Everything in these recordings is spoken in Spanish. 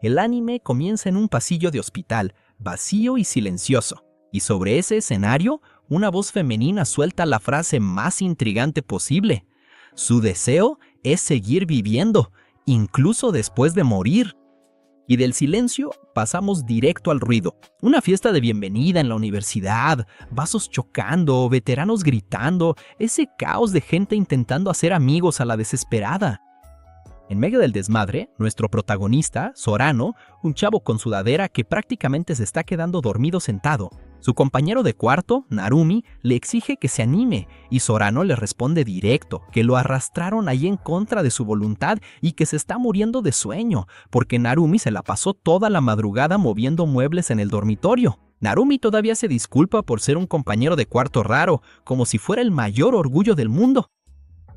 El anime comienza en un pasillo de hospital, vacío y silencioso, y sobre ese escenario, una voz femenina suelta la frase más intrigante posible. Su deseo es seguir viviendo, incluso después de morir. Y del silencio pasamos directo al ruido. Una fiesta de bienvenida en la universidad, vasos chocando, veteranos gritando, ese caos de gente intentando hacer amigos a la desesperada. En medio del desmadre, nuestro protagonista, Sorano, un chavo con sudadera que prácticamente se está quedando dormido sentado. Su compañero de cuarto, Narumi, le exige que se anime y Sorano le responde directo que lo arrastraron ahí en contra de su voluntad y que se está muriendo de sueño porque Narumi se la pasó toda la madrugada moviendo muebles en el dormitorio. Narumi todavía se disculpa por ser un compañero de cuarto raro, como si fuera el mayor orgullo del mundo.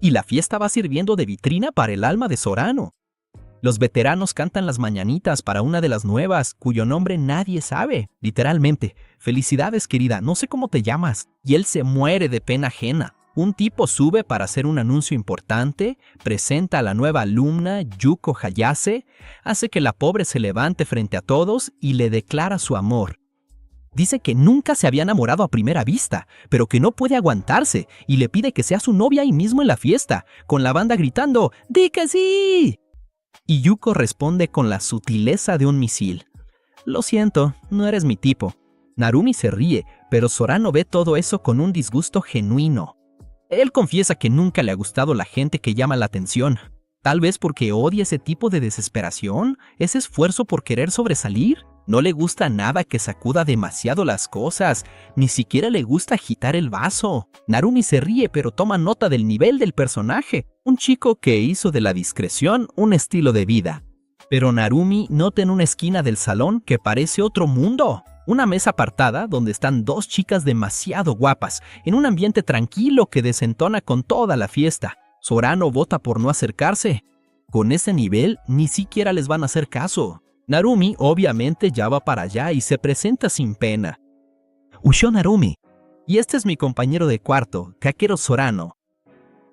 Y la fiesta va sirviendo de vitrina para el alma de Sorano. Los veteranos cantan las mañanitas para una de las nuevas, cuyo nombre nadie sabe, literalmente. Felicidades, querida, no sé cómo te llamas. Y él se muere de pena ajena. Un tipo sube para hacer un anuncio importante, presenta a la nueva alumna, Yuko Hayase, hace que la pobre se levante frente a todos y le declara su amor. Dice que nunca se había enamorado a primera vista, pero que no puede aguantarse y le pide que sea su novia ahí mismo en la fiesta, con la banda gritando ¡Di que sí! Y Yuko responde con la sutileza de un misil. Lo siento, no eres mi tipo. Narumi se ríe, pero Sorano ve todo eso con un disgusto genuino. Él confiesa que nunca le ha gustado la gente que llama la atención. Tal vez porque odia ese tipo de desesperación, ese esfuerzo por querer sobresalir. No le gusta nada que sacuda demasiado las cosas, ni siquiera le gusta agitar el vaso. Narumi se ríe pero toma nota del nivel del personaje, un chico que hizo de la discreción un estilo de vida. Pero Narumi nota en una esquina del salón que parece otro mundo. Una mesa apartada donde están dos chicas demasiado guapas, en un ambiente tranquilo que desentona con toda la fiesta. Sorano vota por no acercarse. Con ese nivel ni siquiera les van a hacer caso. Narumi obviamente ya va para allá y se presenta sin pena. Huyó Narumi. Y este es mi compañero de cuarto, Kakeru Sorano.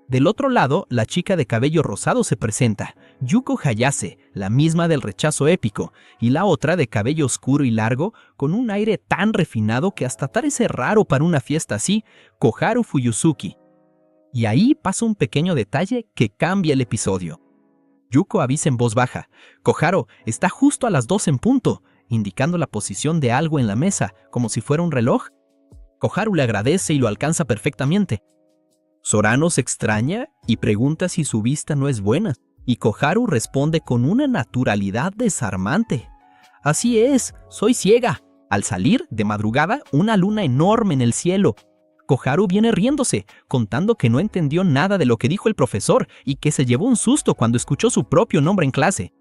Del otro lado, la chica de cabello rosado se presenta, Yuko Hayase, la misma del rechazo épico, y la otra de cabello oscuro y largo, con un aire tan refinado que hasta parece raro para una fiesta así, Koharu Fuyusuki. Y ahí pasa un pequeño detalle que cambia el episodio. Yuko avisa en voz baja, Koharu está justo a las 2 en punto, indicando la posición de algo en la mesa, como si fuera un reloj. Koharu le agradece y lo alcanza perfectamente. Sorano se extraña y pregunta si su vista no es buena, y Koharu responde con una naturalidad desarmante. Así es, soy ciega. Al salir, de madrugada, una luna enorme en el cielo. Koharu viene riéndose, contando que no entendió nada de lo que dijo el profesor y que se llevó un susto cuando escuchó su propio nombre en clase.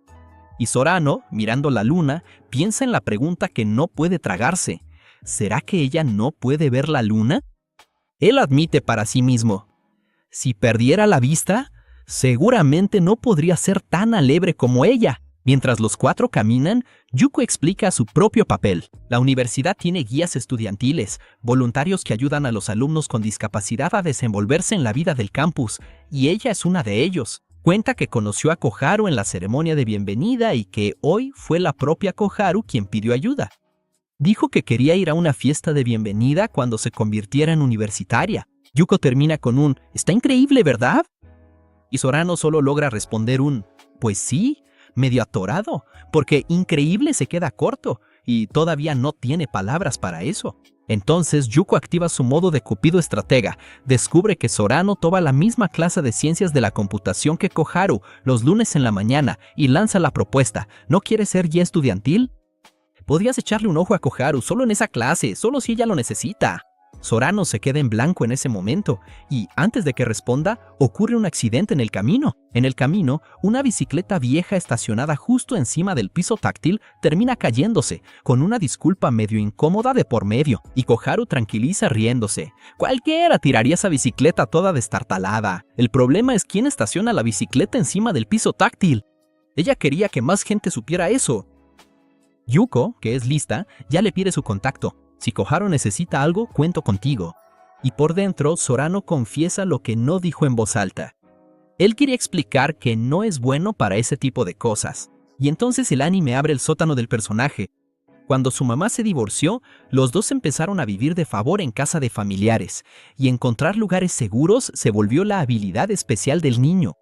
Y Sorano, mirando la luna, piensa en la pregunta que no puede tragarse. ¿Será que ella no puede ver la luna? Él admite para sí mismo. Si perdiera la vista, seguramente no podría ser tan alegre como ella. Mientras los cuatro caminan, Yuko explica su propio papel. La universidad tiene guías estudiantiles, voluntarios que ayudan a los alumnos con discapacidad a desenvolverse en la vida del campus, y ella es una de ellos. Cuenta que conoció a Koharu en la ceremonia de bienvenida y que hoy fue la propia Koharu quien pidió ayuda. Dijo que quería ir a una fiesta de bienvenida cuando se convirtiera en universitaria. Yuko termina con un «Está increíble, ¿verdad?» Y Sorano solo logra responder un «Pues sí», medio atorado, porque increíble se queda corto y todavía no tiene palabras para eso. Entonces Yuko activa su modo de Cupido estratega, descubre que Sorano toma la misma clase de ciencias de la computación que Koharu los lunes en la mañana y lanza la propuesta «¿No quieres ser guía estudiantil?» Podrías echarle un ojo a Koharu solo en esa clase, solo si ella lo necesita. Sorano se queda en blanco en ese momento y, antes de que responda, ocurre un accidente en el camino. En el camino, una bicicleta vieja estacionada justo encima del piso táctil termina cayéndose, con una disculpa medio incómoda de por medio, y Koharu tranquiliza riéndose. Cualquiera tiraría esa bicicleta toda destartalada. El problema es quién estaciona la bicicleta encima del piso táctil. Ella quería que más gente supiera eso. Yuko, que es lista, ya le pide su contacto. Si Koharu necesita algo, cuento contigo. Y por dentro, Sorano confiesa lo que no dijo en voz alta. Él quería explicar que no es bueno para ese tipo de cosas. Y entonces el anime abre el sótano del personaje. Cuando su mamá se divorció, los dos empezaron a vivir de favor en casa de familiares, y encontrar lugares seguros se volvió la habilidad especial del niño.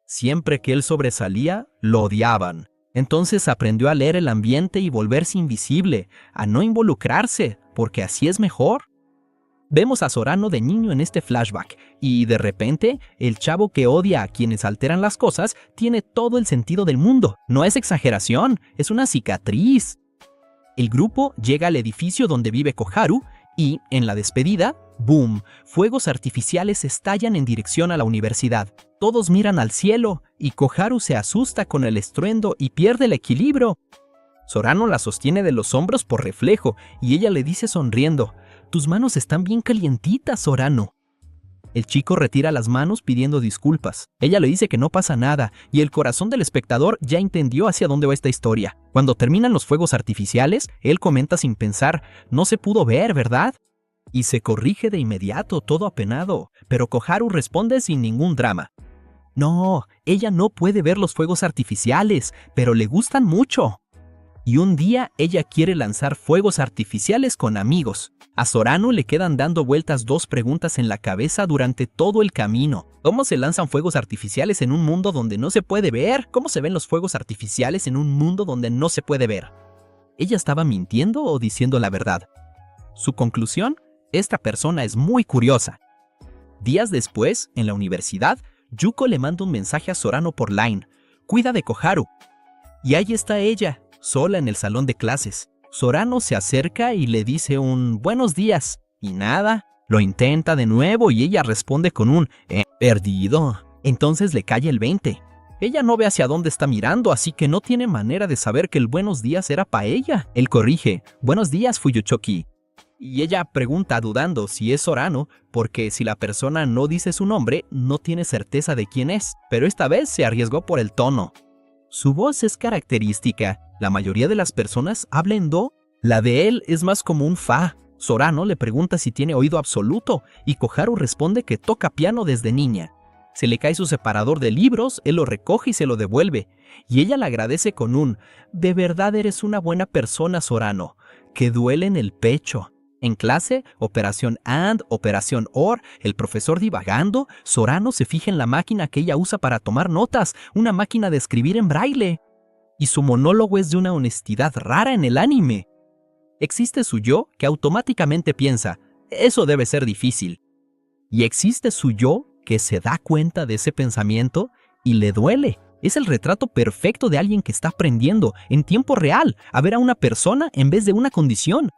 Siempre que él sobresalía, lo odiaban. Entonces aprendió a leer el ambiente y volverse invisible, a no involucrarse, porque así es mejor. Vemos a Sorano de niño en este flashback, y de repente, el chavo que odia a quienes alteran las cosas tiene todo el sentido del mundo. No es exageración, es una cicatriz. El grupo llega al edificio donde vive Koharu y, en la despedida, ¡boom!, fuegos artificiales estallan en dirección a la universidad. Todos miran al cielo y Koharu se asusta con el estruendo y pierde el equilibrio. Sorano la sostiene de los hombros por reflejo y ella le dice sonriendo: «Tus manos están bien calientitas, Sorano». El chico retira las manos pidiendo disculpas. Ella le dice que no pasa nada y el corazón del espectador ya entendió hacia dónde va esta historia. Cuando terminan los fuegos artificiales, él comenta sin pensar: «No se pudo ver, ¿verdad?». Y se corrige de inmediato, todo apenado, pero Koharu responde sin ningún drama: «No, ella no puede ver los fuegos artificiales, pero le gustan mucho». Y un día ella quiere lanzar fuegos artificiales con amigos. A Sorano le quedan dando vueltas dos preguntas en la cabeza durante todo el camino. ¿Cómo se lanzan fuegos artificiales en un mundo donde no se puede ver? ¿Cómo se ven los fuegos artificiales en un mundo donde no se puede ver? ¿Ella estaba mintiendo o diciendo la verdad? Su conclusión: esta persona es muy curiosa. Días después, en la universidad, Yuko le manda un mensaje a Sorano por Line: «Cuida de Koharu». Y ahí está ella, sola en el salón de clases. Sorano se acerca y le dice un «buenos días», y nada. Lo intenta de nuevo y ella responde con un perdido. Entonces le cae el 20. Ella no ve hacia dónde está mirando, así que no tiene manera de saber que el buenos días era para ella. Él corrige: «Buenos días, Fuyuchoki». Y ella pregunta dudando si es Sorano, porque si la persona no dice su nombre, no tiene certeza de quién es. Pero esta vez se arriesgó por el tono. Su voz es característica. La mayoría de las personas hablan en do. La de él es más como un fa. Sorano le pregunta si tiene oído absoluto y Koharu responde que toca piano desde niña. Se le cae su separador de libros, él lo recoge y se lo devuelve. Y ella le agradece con un «de verdad eres una buena persona, Sorano», que duele en el pecho. En clase, operación AND, operación OR, el profesor divagando, Sorano se fija en la máquina que ella usa para tomar notas, una máquina de escribir en braille. Y su monólogo es de una honestidad rara en el anime. Existe su yo que automáticamente piensa: «eso debe ser difícil». Y existe su yo que se da cuenta de ese pensamiento y le duele. Es el retrato perfecto de alguien que está aprendiendo en tiempo real a ver a una persona en vez de una condición.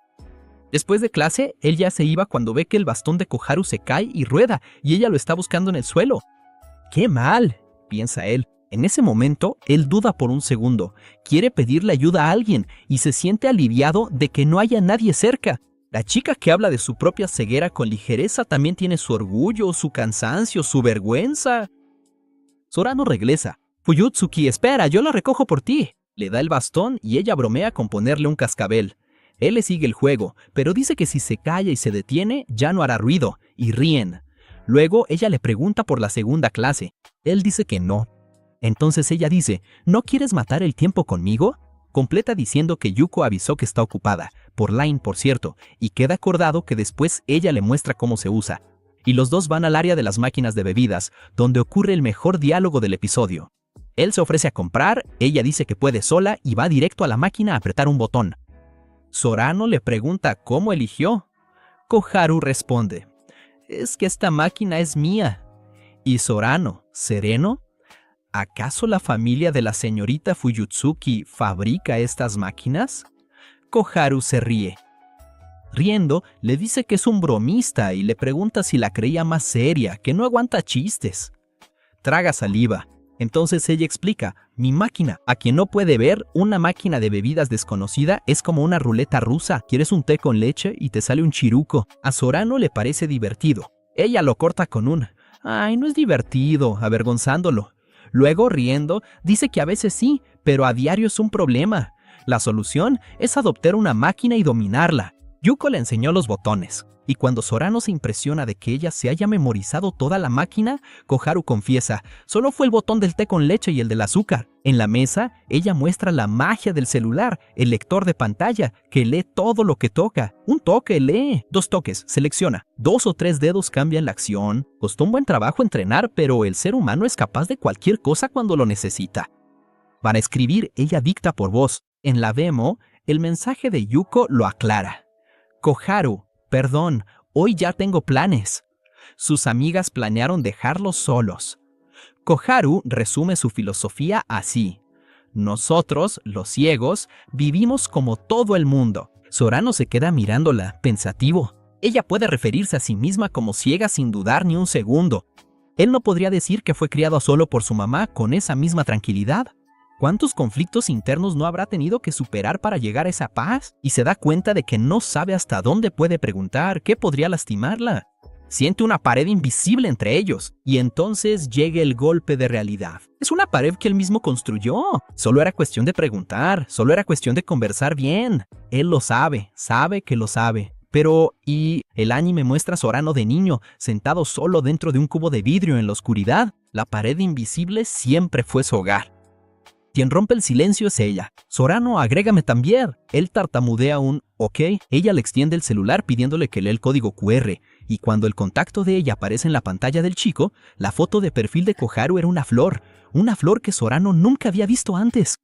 Después de clase, él ya se iba cuando ve que el bastón de Koharu se cae y rueda, y ella lo está buscando en el suelo. «¡Qué mal!», piensa él. En ese momento, él duda por un segundo, quiere pedirle ayuda a alguien y se siente aliviado de que no haya nadie cerca. La chica que habla de su propia ceguera con ligereza también tiene su orgullo, su cansancio, su vergüenza. Sorano regresa. «Fuyutsuki, espera, yo lo recojo por ti». Le da el bastón y ella bromea con ponerle un cascabel. Él le sigue el juego, pero dice que si se calla y se detiene, ya no hará ruido, y ríen. Luego ella le pregunta por la segunda clase. Él dice que no. Entonces ella dice: «¿No quieres matar el tiempo conmigo?». Completa diciendo que Yuko avisó que está ocupada, por Line por cierto, y queda acordado que después ella le muestra cómo se usa. Y los dos van al área de las máquinas de bebidas, donde ocurre el mejor diálogo del episodio. Él se ofrece a comprar, ella dice que puede sola y va directo a la máquina a apretar un botón. Sorano le pregunta cómo eligió. Koharu responde: «es que esta máquina es mía». Y Sorano, sereno: «¿acaso la familia de la señorita Fuyutsuki fabrica estas máquinas?». Koharu se ríe. Riendo, le dice que es un bromista y le pregunta si la creía más seria, que no aguanta chistes. Traga saliva. Entonces ella explica: «mi máquina, a quien no puede ver, una máquina de bebidas desconocida es como una ruleta rusa. Quieres un té con leche y te sale un chiruco». A Sorano le parece divertido. Ella lo corta con un «ay, no es divertido», avergonzándolo. Luego, riendo, dice que a veces sí, pero a diario es un problema. La solución es adoptar una máquina y dominarla. Yuko le enseñó los botones, y cuando Sorano se impresiona de que ella se haya memorizado toda la máquina, Koharu confiesa, solo fue el botón del té con leche y el del azúcar. En la mesa, ella muestra la magia del celular, el lector de pantalla, que lee todo lo que toca. Un toque, lee. 2 toques, selecciona. 2 o 3 dedos cambian la acción. Costó un buen trabajo entrenar, pero el ser humano es capaz de cualquier cosa cuando lo necesita. Para escribir, ella dicta por voz. En la demo, el mensaje de Yuko lo aclara. Koharu, perdón, hoy ya tengo planes. Sus amigas planearon dejarlos solos. Koharu resume su filosofía así. Nosotros, los ciegos, vivimos como todo el mundo. Sorano se queda mirándola, pensativo. Ella puede referirse a sí misma como ciega sin dudar ni un segundo. Él no podría decir que fue criado solo por su mamá con esa misma tranquilidad. ¿Cuántos conflictos internos no habrá tenido que superar para llegar a esa paz? Y se da cuenta de que no sabe hasta dónde puede preguntar, qué podría lastimarla. Siente una pared invisible entre ellos, y entonces llega el golpe de realidad. Es una pared que él mismo construyó. Solo era cuestión de preguntar, solo era cuestión de conversar bien. Él lo sabe, sabe que lo sabe. Pero, ¿y el anime muestra a Sorano de niño, sentado solo dentro de un cubo de vidrio en la oscuridad? La pared invisible siempre fue su hogar. Quien rompe el silencio es ella. Sorano, agrégame también. Él tartamudea un OK. Ella le extiende el celular pidiéndole que lea el código QR. Y cuando el contacto de ella aparece en la pantalla del chico, la foto de perfil de Koharu era una flor que Sorano nunca había visto antes.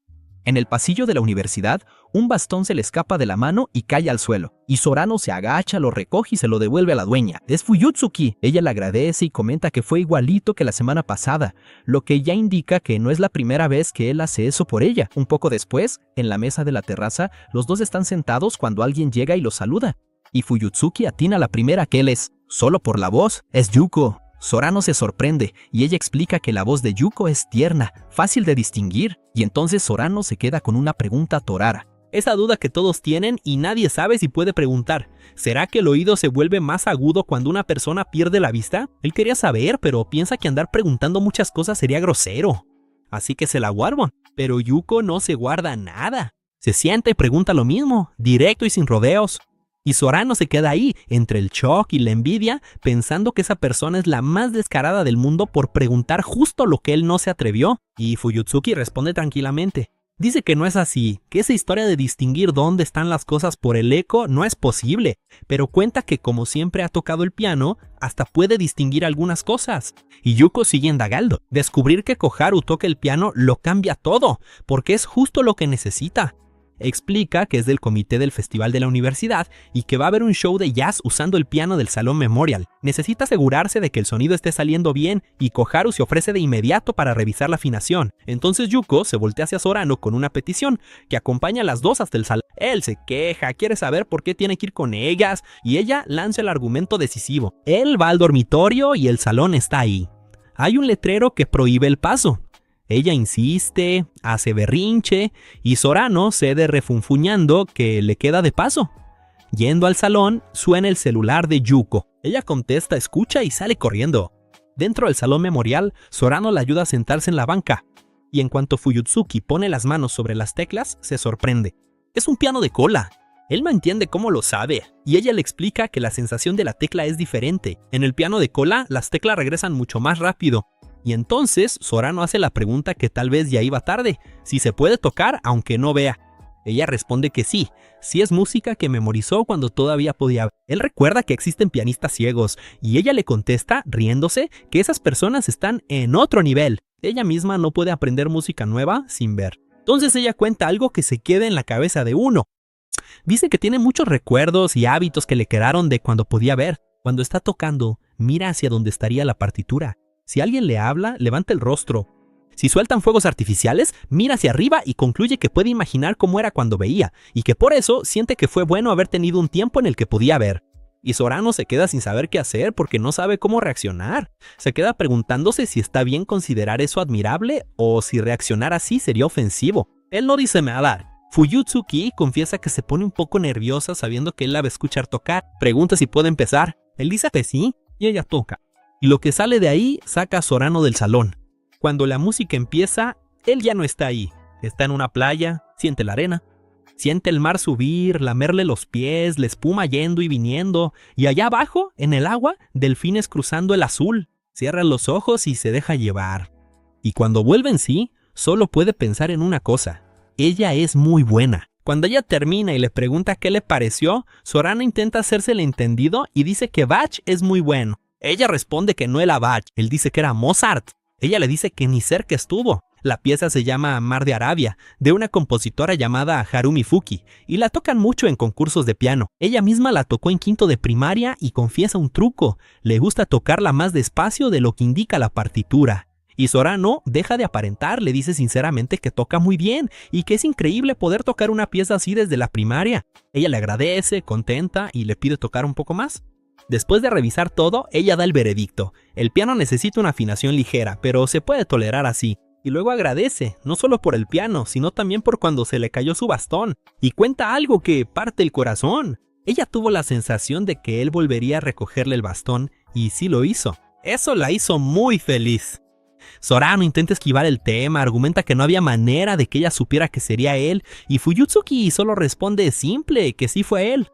En el pasillo de la universidad, un bastón se le escapa de la mano y cae al suelo. Y Sorano se agacha, lo recoge y se lo devuelve a la dueña. Es Fuyutsuki. Ella le agradece y comenta que fue igualito que la semana pasada, lo que ya indica que no es la primera vez que él hace eso por ella. Un poco después, en la mesa de la terraza, los dos están sentados cuando alguien llega y los saluda. Y Fuyutsuki atina la primera que él es, solo por la voz, es Yuko. Sorano se sorprende y ella explica que la voz de Yuko es tierna, fácil de distinguir, y entonces Sorano se queda con una pregunta torara. Esa duda que todos tienen y nadie sabe si puede preguntar. ¿Será que el oído se vuelve más agudo cuando una persona pierde la vista? Él quería saber, pero piensa que andar preguntando muchas cosas sería grosero. Así que se la guardan. Pero Yuko no se guarda nada. Se sienta y pregunta lo mismo, directo y sin rodeos. Y Sorano se queda ahí, entre el shock y la envidia, pensando que esa persona es la más descarada del mundo por preguntar justo lo que él no se atrevió. Y Fuyutsuki responde tranquilamente. Dice que no es así, que esa historia de distinguir dónde están las cosas por el eco no es posible, pero cuenta que como siempre ha tocado el piano, hasta puede distinguir algunas cosas. Y Yuko sigue indagando. Descubrir que Koharu toca el piano lo cambia todo, porque es justo lo que necesita. Explica que es del comité del festival de la universidad y que va a haber un show de jazz usando el piano del Salón Memorial. Necesita asegurarse de que el sonido esté saliendo bien y Koharu se ofrece de inmediato para revisar la afinación. Entonces Yuko se voltea hacia Sorano con una petición que acompaña a las dos hasta el salón. Él se queja, quiere saber por qué tiene que ir con ellas y ella lanza el argumento decisivo. Él va al dormitorio y el salón está ahí. Hay un letrero que prohíbe el paso. Ella insiste, hace berrinche y Sorano cede refunfuñando que le queda de paso. Yendo al salón, suena el celular de Yuko. Ella contesta, escucha y sale corriendo. Dentro del salón memorial, Sorano la ayuda a sentarse en la banca. Y en cuanto Fuyutsuki pone las manos sobre las teclas, se sorprende. Es un piano de cola. Él no entiende cómo lo sabe, y ella le explica que la sensación de la tecla es diferente. En el piano de cola, las teclas regresan mucho más rápido. Y entonces Sorano hace la pregunta que tal vez ya iba tarde, si se puede tocar aunque no vea. Ella responde que sí es música que memorizó cuando todavía podía ver. Él recuerda que existen pianistas ciegos, y ella le contesta, riéndose, que esas personas están en otro nivel. Ella misma no puede aprender música nueva sin ver. Entonces ella cuenta algo que se queda en la cabeza de uno. Dice que tiene muchos recuerdos y hábitos que le quedaron de cuando podía ver. Cuando está tocando, mira hacia donde estaría la partitura. Si alguien le habla, levanta el rostro. Si sueltan fuegos artificiales, mira hacia arriba y concluye que puede imaginar cómo era cuando veía, y que por eso siente que fue bueno haber tenido un tiempo en el que podía ver. Y Sorano se queda sin saber qué hacer porque no sabe cómo reaccionar. Se queda preguntándose si está bien considerar eso admirable o si reaccionar así sería ofensivo. Él no dice nada. Fuyutsuki confiesa que se pone un poco nerviosa sabiendo que él la va a escuchar tocar. Pregunta si puede empezar. Él dice que sí, y ella toca. Y lo que sale de ahí saca a Sorano del salón. Cuando la música empieza, él ya no está ahí. Está en una playa, siente la arena. Siente el mar subir, lamerle los pies, la espuma yendo y viniendo, y allá abajo, en el agua, delfines cruzando el azul. Cierra los ojos y se deja llevar. Y cuando vuelve en sí, solo puede pensar en una cosa: ella es muy buena. Cuando ella termina y le pregunta qué le pareció, Zorano intenta hacerse el entendido y dice que Bach es muy bueno. Ella responde que no era Bach, él dice que era Mozart. Ella le dice que ni cerca estuvo. La pieza se llama Mar de Arabia, de una compositora llamada Harumi Fuki, y la tocan mucho en concursos de piano. Ella misma la tocó en quinto de primaria y confiesa un truco: le gusta tocarla más despacio de lo que indica la partitura. Y Zorano deja de aparentar, le dice sinceramente que toca muy bien y que es increíble poder tocar una pieza así desde la primaria. Ella le agradece, contenta, y le pide tocar un poco más. Después de revisar todo, ella da el veredicto: el piano necesita una afinación ligera, pero se puede tolerar así. Y luego agradece, no solo por el piano, sino también por cuando se le cayó su bastón, y cuenta algo que parte el corazón. Ella tuvo la sensación de que él volvería a recogerle el bastón, y sí lo hizo. Eso la hizo muy feliz. Zorano intenta esquivar el tema, argumenta que no había manera de que ella supiera que sería él, y Fuyutsuki solo responde simple, que sí fue él.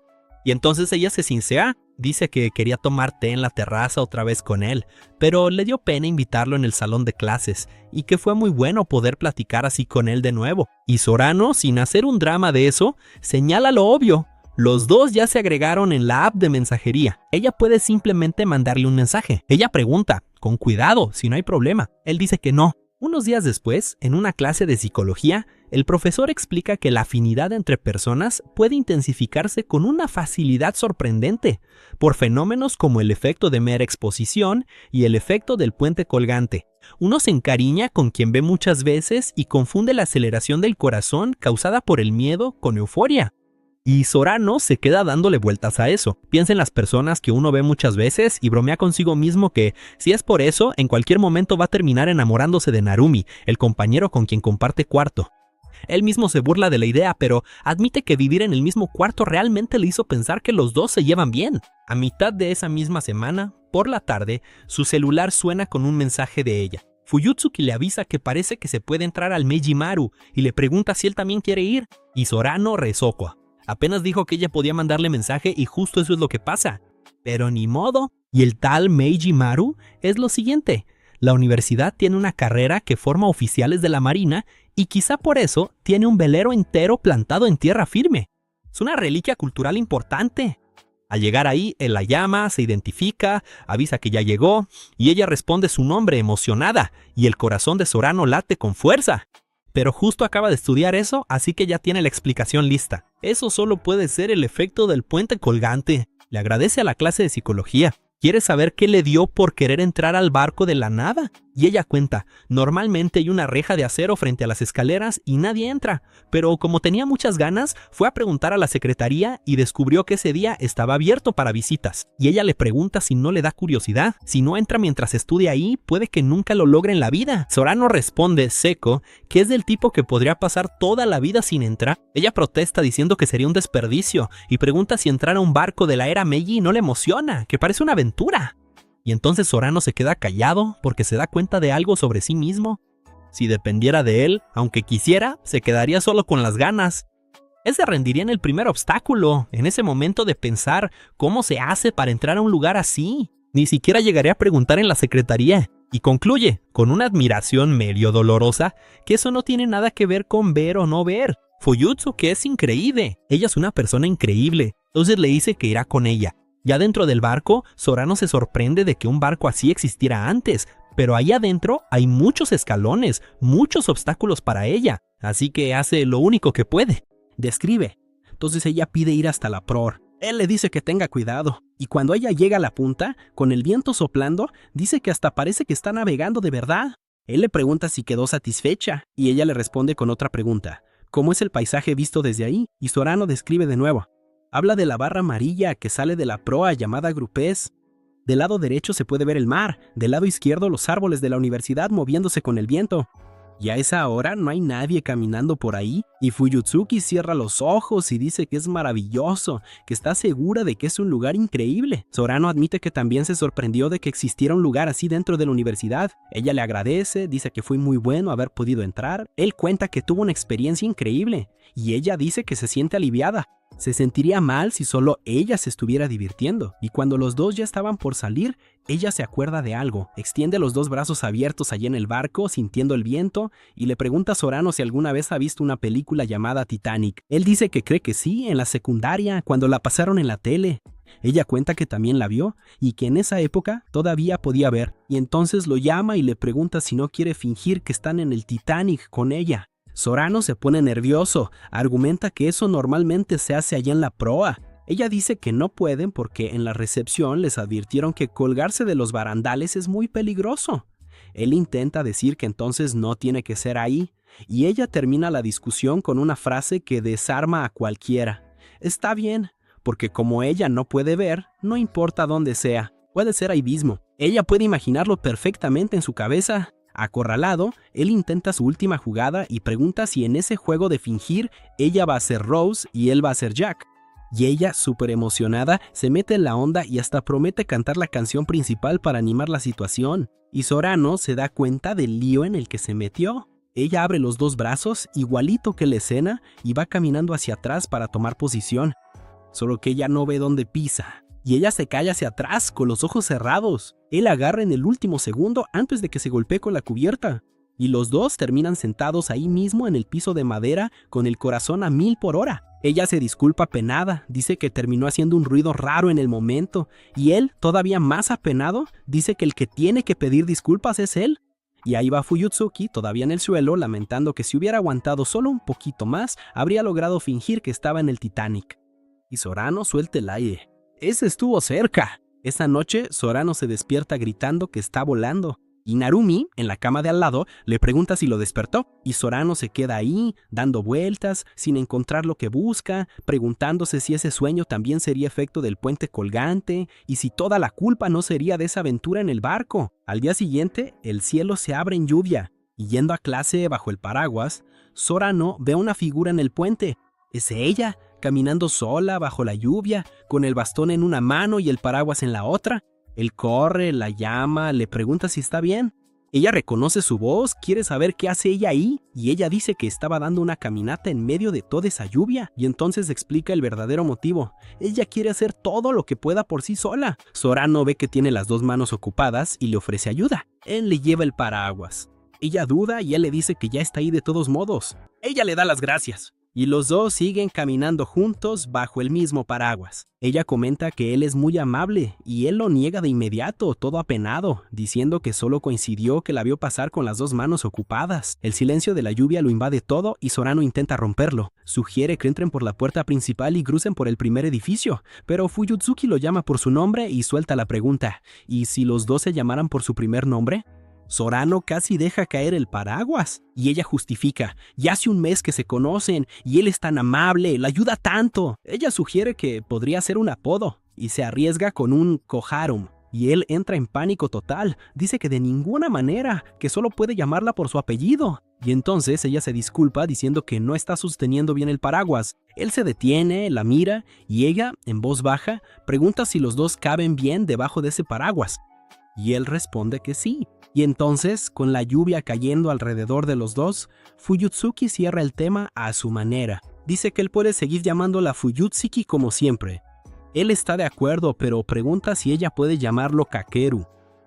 Y entonces ella se sincera, dice que quería tomar té en la terraza otra vez con él, pero le dio pena invitarlo en el salón de clases, y que fue muy bueno poder platicar así con él de nuevo. Y Zorano, sin hacer un drama de eso, señala lo obvio: los dos ya se agregaron en la app de mensajería. Ella puede simplemente mandarle un mensaje. Ella pregunta, con cuidado, si no hay problema. Él dice que no. Unos días después, en una clase de psicología, el profesor explica que la afinidad entre personas puede intensificarse con una facilidad sorprendente, por fenómenos como el efecto de mera exposición y el efecto del puente colgante. Uno se encariña con quien ve muchas veces y confunde la aceleración del corazón causada por el miedo con euforia. Y Zorano se queda dándole vueltas a eso. Piensa en las personas que uno ve muchas veces y bromea consigo mismo que, si es por eso, en cualquier momento va a terminar enamorándose de Narumi, el compañero con quien comparte cuarto. Él mismo se burla de la idea, pero admite que vivir en el mismo cuarto realmente le hizo pensar que los dos se llevan bien. A mitad de esa misma semana, por la tarde, su celular suena con un mensaje de ella. Fuyutsuki le avisa que parece que se puede entrar al Meiji Maru y le pregunta si él también quiere ir, y Zorano rezocua. Apenas dijo que ella podía mandarle mensaje y justo eso es lo que pasa. Pero ni modo. Y el tal Meiji Maru es lo siguiente: la universidad tiene una carrera que forma oficiales de la marina y quizá por eso tiene un velero entero plantado en tierra firme. Es una reliquia cultural importante. Al llegar ahí, él la llama, se identifica, avisa que ya llegó, y ella responde su nombre emocionada, y el corazón de Zorano late con fuerza. Pero justo acaba de estudiar eso, así que ya tiene la explicación lista. Eso solo puede ser el efecto del puente colgante. Le agradece a la clase de psicología. Quiere saber qué le dio por querer entrar al barco de la nada. Y ella cuenta: normalmente hay una reja de acero frente a las escaleras y nadie entra, pero como tenía muchas ganas, fue a preguntar a la secretaría y descubrió que ese día estaba abierto para visitas. Y ella le pregunta si no le da curiosidad. Si no entra mientras estudia ahí, puede que nunca lo logre en la vida. Zorano responde seco que es del tipo que podría pasar toda la vida sin entrar. Ella protesta diciendo que sería un desperdicio y pregunta si entrar a un barco de la era Meiji no le emociona, que parece una aventura. Y entonces Zorano se queda callado porque se da cuenta de algo sobre sí mismo. Si dependiera de él, aunque quisiera, se quedaría solo con las ganas. Él se rendiría en el primer obstáculo, en ese momento de pensar cómo se hace para entrar a un lugar así. Ni siquiera llegaría a preguntar en la secretaría. Y concluye, con una admiración medio dolorosa, que eso no tiene nada que ver con ver o no ver. Fuyutsuki es increíble. Ella es una persona increíble. Entonces le dice que irá con ella. Ya dentro del barco, Zorano se sorprende de que un barco así existiera antes, pero ahí adentro hay muchos escalones, muchos obstáculos para ella, así que hace lo único que puede. Describe. Entonces ella pide ir hasta la proa. Él le dice que tenga cuidado, y cuando ella llega a la punta, con el viento soplando, dice que hasta parece que está navegando de verdad. Él le pregunta si quedó satisfecha, y ella le responde con otra pregunta: ¿cómo es el paisaje visto desde ahí? Y Zorano describe de nuevo. Habla de la barra amarilla que sale de la proa llamada Grupés. Del lado derecho se puede ver el mar, del lado izquierdo los árboles de la universidad moviéndose con el viento. Y a esa hora no hay nadie caminando por ahí, y Fuyutsuki cierra los ojos y dice que es maravilloso, que está segura de que es un lugar increíble. Sorano admite que también se sorprendió de que existiera un lugar así dentro de la universidad. Ella le agradece, dice que fue muy bueno haber podido entrar. Él cuenta que tuvo una experiencia increíble, y ella dice que se siente aliviada. Se sentiría mal si solo ella se estuviera divirtiendo, y cuando los dos ya estaban por salir, ella se acuerda de algo, extiende los dos brazos abiertos allí en el barco, sintiendo el viento, y le pregunta a Sorano si alguna vez ha visto una película llamada Titanic. Él dice que cree que sí, en la secundaria, cuando la pasaron en la tele. Ella cuenta que también la vio, y que en esa época todavía podía ver, y entonces lo llama y le pregunta si no quiere fingir que están en el Titanic con ella. Sorano se pone nervioso, argumenta que eso normalmente se hace allá en la proa. Ella dice que no pueden porque en la recepción les advirtieron que colgarse de los barandales es muy peligroso. Él intenta decir que entonces no tiene que ser ahí, y ella termina la discusión con una frase que desarma a cualquiera. Está bien, porque como ella no puede ver, no importa dónde sea, puede ser ahí mismo. Ella puede imaginarlo perfectamente en su cabeza. Acorralado, él intenta su última jugada y pregunta si en ese juego de fingir ella va a ser Rose y él va a ser Jack. Y ella, súper emocionada, se mete en la onda y hasta promete cantar la canción principal para animar la situación. Y Sorano se da cuenta del lío en el que se metió. Ella abre los dos brazos, igualito que la escena, y va caminando hacia atrás para tomar posición. Solo que ella no ve dónde pisa. Y ella se cae hacia atrás con los ojos cerrados. Él agarra en el último segundo antes de que se golpee con la cubierta. Y los dos terminan sentados ahí mismo en el piso de madera con el corazón a 1000 por hora. Ella se disculpa apenada, dice que terminó haciendo un ruido raro en el momento. Y él, todavía más apenado, dice que el que tiene que pedir disculpas es él. Y ahí va Fuyutsuki, todavía en el suelo, lamentando que si hubiera aguantado solo un poquito más, habría logrado fingir que estaba en el Titanic. Y Sorano suelta el aire. ¡Ese estuvo cerca! Esa noche, Sorano se despierta gritando que está volando. Y Narumi, en la cama de al lado, le pregunta si lo despertó. Y Sorano se queda ahí, dando vueltas, sin encontrar lo que busca, preguntándose si ese sueño también sería efecto del puente colgante, y si toda la culpa no sería de esa aventura en el barco. Al día siguiente, el cielo se abre en lluvia, y yendo a clase bajo el paraguas, Sorano ve una figura en el puente. Es ella, caminando sola bajo la lluvia, con el bastón en una mano y el paraguas en la otra. Él corre, la llama, le pregunta si está bien. Ella reconoce su voz, quiere saber qué hace ella ahí, y ella dice que estaba dando una caminata en medio de toda esa lluvia, y entonces explica el verdadero motivo. Ella quiere hacer todo lo que pueda por sí sola. Sorano ve que tiene las dos manos ocupadas y le ofrece ayuda. Él le lleva el paraguas. Ella duda y él le dice que ya está ahí de todos modos. Ella le da las gracias. Y los dos siguen caminando juntos bajo el mismo paraguas. Ella comenta que él es muy amable y él lo niega de inmediato, todo apenado, diciendo que solo coincidió que la vio pasar con las dos manos ocupadas. El silencio de la lluvia lo invade todo y Sorano intenta romperlo. Sugiere que entren por la puerta principal y crucen por el primer edificio, pero Fuyutsuki lo llama por su nombre y suelta la pregunta: ¿y si los dos se llamaran por su primer nombre? Sorano casi deja caer el paraguas y ella justifica: ya hace un mes que se conocen y él es tan amable, la ayuda tanto. Ella sugiere que podría ser un apodo y se arriesga con un Koharum. Y él entra en pánico total, dice que de ninguna manera, que solo puede llamarla por su apellido. Y entonces ella se disculpa diciendo que no está sosteniendo bien el paraguas. Él se detiene, la mira y ella, en voz baja, pregunta si los dos caben bien debajo de ese paraguas. Y él responde que sí. Y entonces, con la lluvia cayendo alrededor de los dos, Fuyutsuki cierra el tema a su manera. Dice que él puede seguir llamándola Fuyutsuki como siempre. Él está de acuerdo, pero pregunta si ella puede llamarlo Kakeru.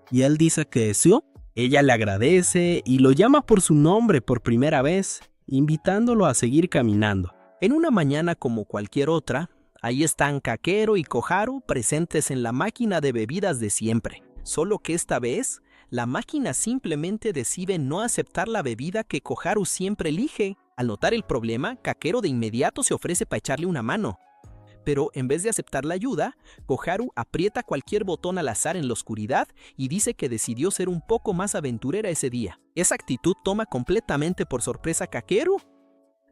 Y él dice que sí. Ella le agradece y lo llama por su nombre por primera vez, invitándolo a seguir caminando. En una mañana como cualquier otra, ahí están Kakeru y Koharu presentes en la máquina de bebidas de siempre. Solo que esta vez, la máquina simplemente decide no aceptar la bebida que Koharu siempre elige. Al notar el problema, Kakeru de inmediato se ofrece para echarle una mano. Pero en vez de aceptar la ayuda, Koharu aprieta cualquier botón al azar en la oscuridad y dice que decidió ser un poco más aventurera ese día. Esa actitud toma completamente por sorpresa a Kakeru.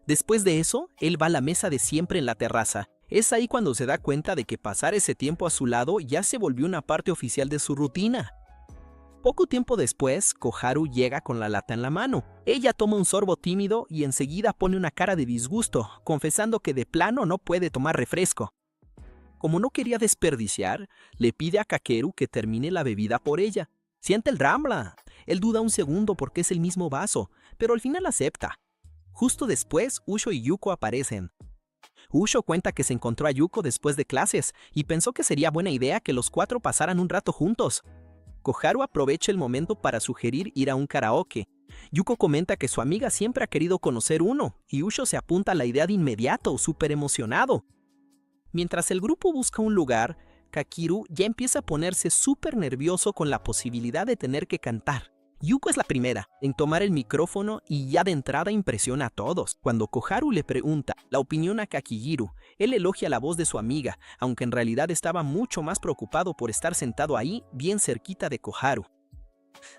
Después de eso, él va a la mesa de siempre en la terraza. Es ahí cuando se da cuenta de que pasar ese tiempo a su lado ya se volvió una parte oficial de su rutina. Poco tiempo después, Koharu llega con la lata en la mano. Ella toma un sorbo tímido y enseguida pone una cara de disgusto, confesando que de plano no puede tomar refresco. Como no quería desperdiciar, le pide a Kakeru que termine la bebida por ella. Siente el drama. Él duda un segundo porque es el mismo vaso, pero al final acepta. Justo después, Usho y Yuko aparecen. Usho cuenta que se encontró a Yuko después de clases y pensó que sería buena idea que los cuatro pasaran un rato juntos. Koharu aprovecha el momento para sugerir ir a un karaoke. Yuko comenta que su amiga siempre ha querido conocer uno y Usho se apunta a la idea de inmediato, súper emocionado. Mientras el grupo busca un lugar, Kakeru ya empieza a ponerse súper nervioso con la posibilidad de tener que cantar. Yuko es la primera en tomar el micrófono y ya de entrada impresiona a todos. Cuando Koharu le pregunta la opinión a Kakeru, él elogia la voz de su amiga, aunque en realidad estaba mucho más preocupado por estar sentado ahí, bien cerquita de Koharu.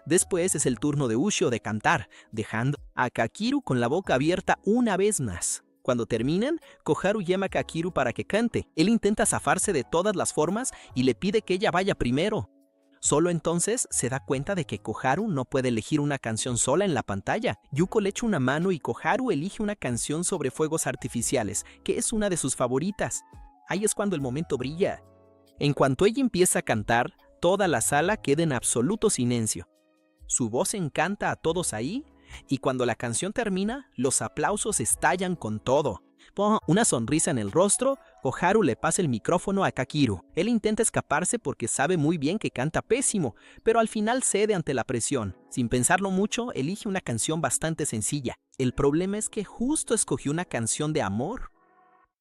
Después es el turno de Usho de cantar, dejando a Kakeru con la boca abierta una vez más. Cuando terminan, Koharu llama a Kakeru para que cante. Él intenta zafarse de todas las formas y le pide que ella vaya primero. Solo entonces se da cuenta de que Koharu no puede elegir una canción sola en la pantalla. Yuko le echa una mano y Koharu elige una canción sobre fuegos artificiales, que es una de sus favoritas. Ahí es cuando el momento brilla. En cuanto ella empieza a cantar, toda la sala queda en absoluto silencio. Su voz encanta a todos ahí, y cuando la canción termina, los aplausos estallan con todo. Con una sonrisa en el rostro, Koharu le pasa el micrófono a Kakeru. Él intenta escaparse porque sabe muy bien que canta pésimo, pero al final cede ante la presión. Sin pensarlo mucho, elige una canción bastante sencilla. El problema es que justo escogió una canción de amor.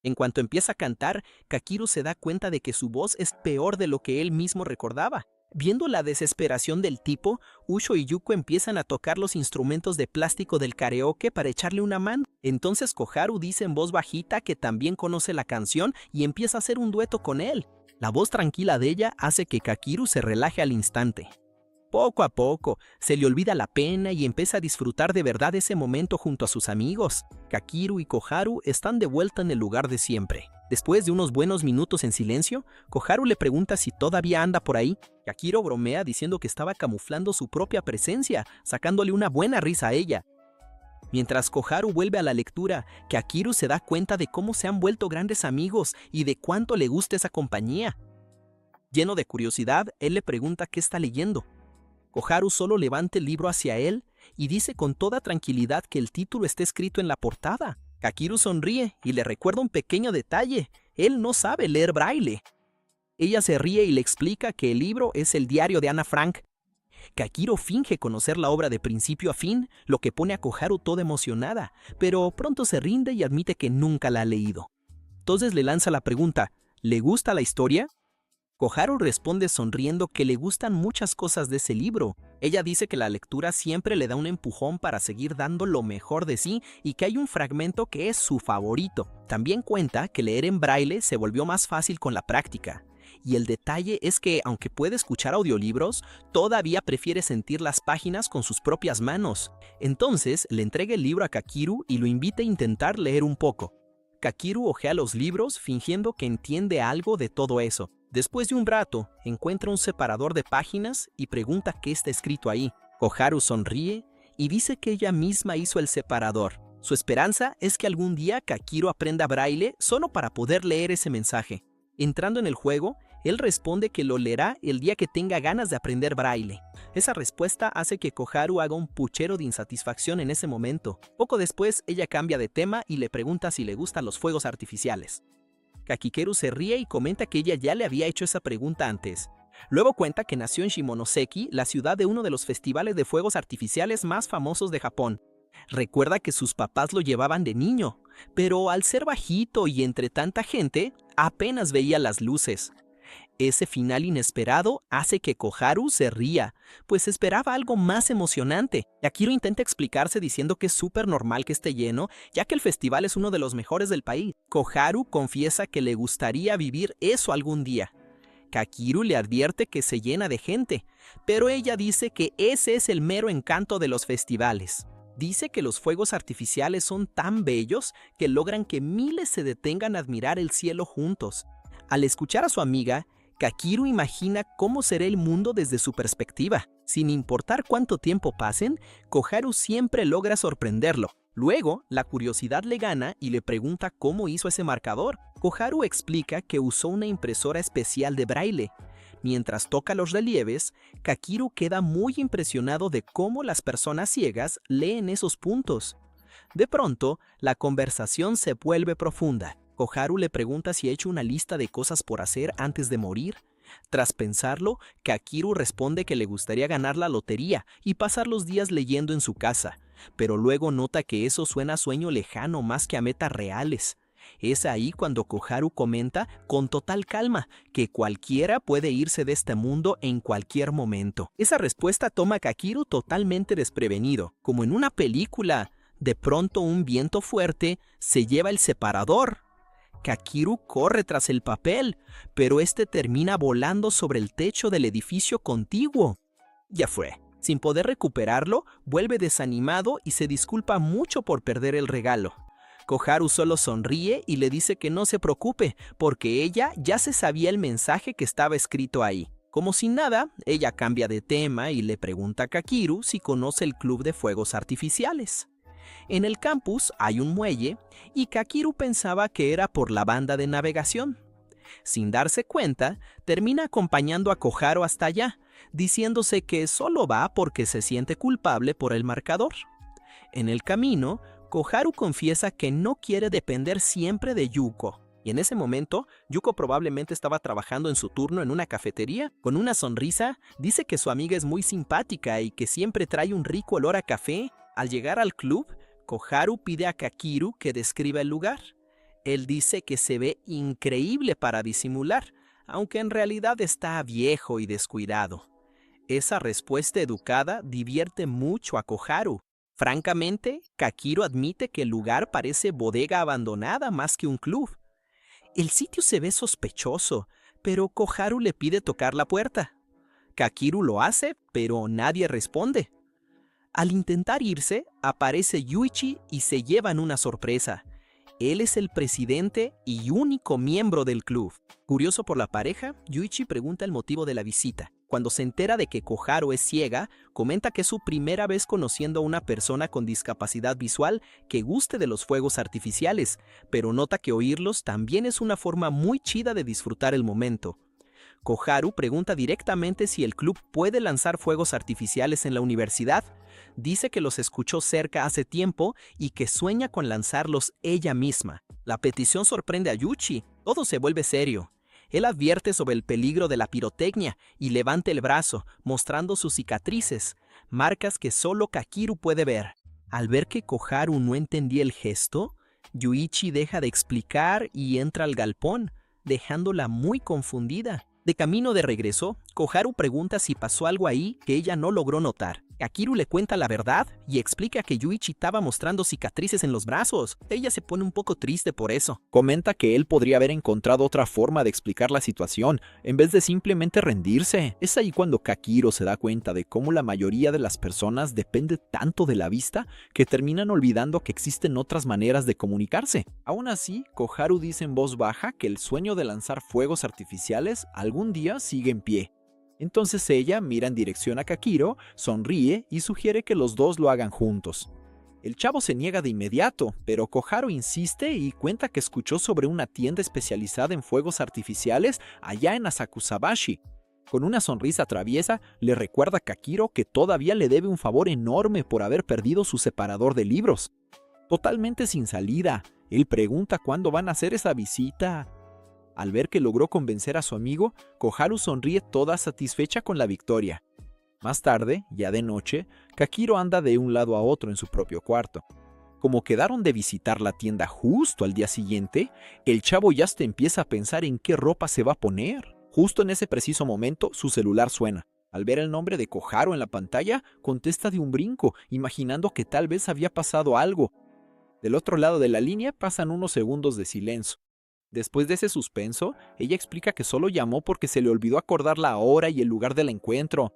En cuanto empieza a cantar, Kakeru se da cuenta de que su voz es peor de lo que él mismo recordaba. Viendo la desesperación del tipo, Usho y Yuko empiezan a tocar los instrumentos de plástico del karaoke para echarle una mano. Entonces Koharu dice en voz bajita que también conoce la canción y empieza a hacer un dueto con él. La voz tranquila de ella hace que Kakeru se relaje al instante. Poco a poco, se le olvida la pena y empieza a disfrutar de verdad ese momento junto a sus amigos. Kakeru y Koharu están de vuelta en el lugar de siempre. Después de unos buenos minutos en silencio, Koharu le pregunta si todavía anda por ahí. Kakeru bromea diciendo que estaba camuflando su propia presencia, sacándole una buena risa a ella. Mientras Koharu vuelve a la lectura, Kakeru se da cuenta de cómo se han vuelto grandes amigos y de cuánto le gusta esa compañía. Lleno de curiosidad, él le pregunta qué está leyendo. Koharu solo levanta el libro hacia él y dice con toda tranquilidad que el título está escrito en la portada. Kakeru sonríe y le recuerda un pequeño detalle: él no sabe leer braille. Ella se ríe y le explica que el libro es el diario de Ana Frank. Kakeru finge conocer la obra de principio a fin, lo que pone a Koharu toda emocionada, pero pronto se rinde y admite que nunca la ha leído. Entonces le lanza la pregunta: ¿le gusta la historia? Koharu responde sonriendo que le gustan muchas cosas de ese libro. Ella dice que la lectura siempre le da un empujón para seguir dando lo mejor de sí y que hay un fragmento que es su favorito. También cuenta que leer en braille se volvió más fácil con la práctica. Y el detalle es que, aunque puede escuchar audiolibros, todavía prefiere sentir las páginas con sus propias manos. Entonces le entrega el libro a Kakeru y lo invita a intentar leer un poco. Kakeru hojea los libros fingiendo que entiende algo de todo eso. Después de un rato, encuentra un separador de páginas y pregunta qué está escrito ahí. Koharu sonríe y dice que ella misma hizo el separador. Su esperanza es que algún día Kakeru aprenda braille solo para poder leer ese mensaje. Entrando en el juego, él responde que lo leerá el día que tenga ganas de aprender braille. Esa respuesta hace que Koharu haga un puchero de insatisfacción en ese momento. Poco después, ella cambia de tema y le pregunta si le gustan los fuegos artificiales. Kakeru se ríe y comenta que ella ya le había hecho esa pregunta antes. Luego cuenta que nació en Shimonoseki, la ciudad de uno de los festivales de fuegos artificiales más famosos de Japón. Recuerda que sus papás lo llevaban de niño, pero al ser bajito y entre tanta gente, apenas veía las luces. Ese final inesperado hace que Koharu se ría, pues esperaba algo más emocionante. Kakeru intenta explicarse diciendo que es súper normal que esté lleno, ya que el festival es uno de los mejores del país. Koharu confiesa que le gustaría vivir eso algún día. Kakeru le advierte que se llena de gente, pero ella dice que ese es el mero encanto de los festivales. Dice que los fuegos artificiales son tan bellos que logran que miles se detengan a admirar el cielo juntos. Al escuchar a su amiga, Kakiru imagina cómo será el mundo desde su perspectiva. Sin importar cuánto tiempo pasen, Koharu siempre logra sorprenderlo. Luego, la curiosidad le gana y le pregunta cómo hizo ese marcador. Koharu explica que usó una impresora especial de braille. Mientras toca los relieves, Kakiru queda muy impresionado de cómo las personas ciegas leen esos puntos. De pronto, la conversación se vuelve profunda. Koharu le pregunta si ha hecho una lista de cosas por hacer antes de morir. Tras pensarlo, Kakiru responde que le gustaría ganar la lotería y pasar los días leyendo en su casa, pero luego nota que eso suena a sueño lejano más que a metas reales. Es ahí cuando Koharu comenta con total calma que cualquiera puede irse de este mundo en cualquier momento. Esa respuesta toma a Kakiru totalmente desprevenido, como en una película. De pronto un viento fuerte se lleva el separador. Kakiru corre tras el papel, pero este termina volando sobre el techo del edificio contiguo. Ya fue. Sin poder recuperarlo, vuelve desanimado y se disculpa mucho por perder el regalo. Koharu solo sonríe y le dice que no se preocupe, porque ella ya se sabía el mensaje que estaba escrito ahí. Como si nada, ella cambia de tema y le pregunta a Kakiru si conoce el club de fuegos artificiales. En el campus hay un muelle y Kakiru pensaba que era por la banda de navegación. Sin darse cuenta, termina acompañando a Koharu hasta allá, diciéndose que solo va porque se siente culpable por el marcador. En el camino, Koharu confiesa que no quiere depender siempre de Yuko. Y en ese momento, Yuko probablemente estaba trabajando en su turno en una cafetería. Con una sonrisa, dice que su amiga es muy simpática y que siempre trae un rico olor a café. Al llegar al club, Koharu pide a Kakiru que describa el lugar. Él dice que se ve increíble para disimular, aunque en realidad está viejo y descuidado. Esa respuesta educada divierte mucho a Koharu. Francamente, Kakiru admite que el lugar parece bodega abandonada más que un club. El sitio se ve sospechoso, pero Koharu le pide tocar la puerta. Kakiru lo hace, pero nadie responde. Al intentar irse, aparece Yuichi y se llevan una sorpresa. Él es el presidente y único miembro del club. Curioso por la pareja, Yuichi pregunta el motivo de la visita. Cuando se entera de que Koharu es ciega, comenta que es su primera vez conociendo a una persona con discapacidad visual que guste de los fuegos artificiales, pero nota que oírlos también es una forma muy chida de disfrutar el momento. Koharu pregunta directamente si el club puede lanzar fuegos artificiales en la universidad. Dice que los escuchó cerca hace tiempo y que sueña con lanzarlos ella misma. La petición sorprende a Yuichi. Todo se vuelve serio. Él advierte sobre el peligro de la pirotecnia y levanta el brazo, mostrando sus cicatrices, marcas que solo Kakiru puede ver. Al ver que Koharu no entendía el gesto, Yuichi deja de explicar y entra al galpón, dejándola muy confundida. De camino de regreso, Koharu pregunta si pasó algo ahí que ella no logró notar. Kakiru le cuenta la verdad y explica que Yuichi estaba mostrando cicatrices en los brazos. Ella se pone un poco triste por eso. Comenta que él podría haber encontrado otra forma de explicar la situación, en vez de simplemente rendirse. Es ahí cuando Kakiru se da cuenta de cómo la mayoría de las personas depende tanto de la vista que terminan olvidando que existen otras maneras de comunicarse. Aún así, Koharu dice en voz baja que el sueño de lanzar fuegos artificiales algún día sigue en pie. Entonces ella mira en dirección a Kakiru, sonríe y sugiere que los dos lo hagan juntos. El chavo se niega de inmediato, pero Koharu insiste y cuenta que escuchó sobre una tienda especializada en fuegos artificiales allá en Asakusabashi. Con una sonrisa traviesa, le recuerda a Kakiru que todavía le debe un favor enorme por haber perdido su separador de libros. Totalmente sin salida, él pregunta cuándo van a hacer esa visita. Al ver que logró convencer a su amigo, Koharu sonríe toda satisfecha con la victoria. Más tarde, ya de noche, Kakiru anda de un lado a otro en su propio cuarto. Como quedaron de visitar la tienda justo al día siguiente, el chavo ya hasta empieza a pensar en qué ropa se va a poner. Justo en ese preciso momento, su celular suena. Al ver el nombre de Koharu en la pantalla, contesta de un brinco, imaginando que tal vez había pasado algo. Del otro lado de la línea pasan unos segundos de silencio. Después de ese suspenso, ella explica que solo llamó porque se le olvidó acordar la hora y el lugar del encuentro.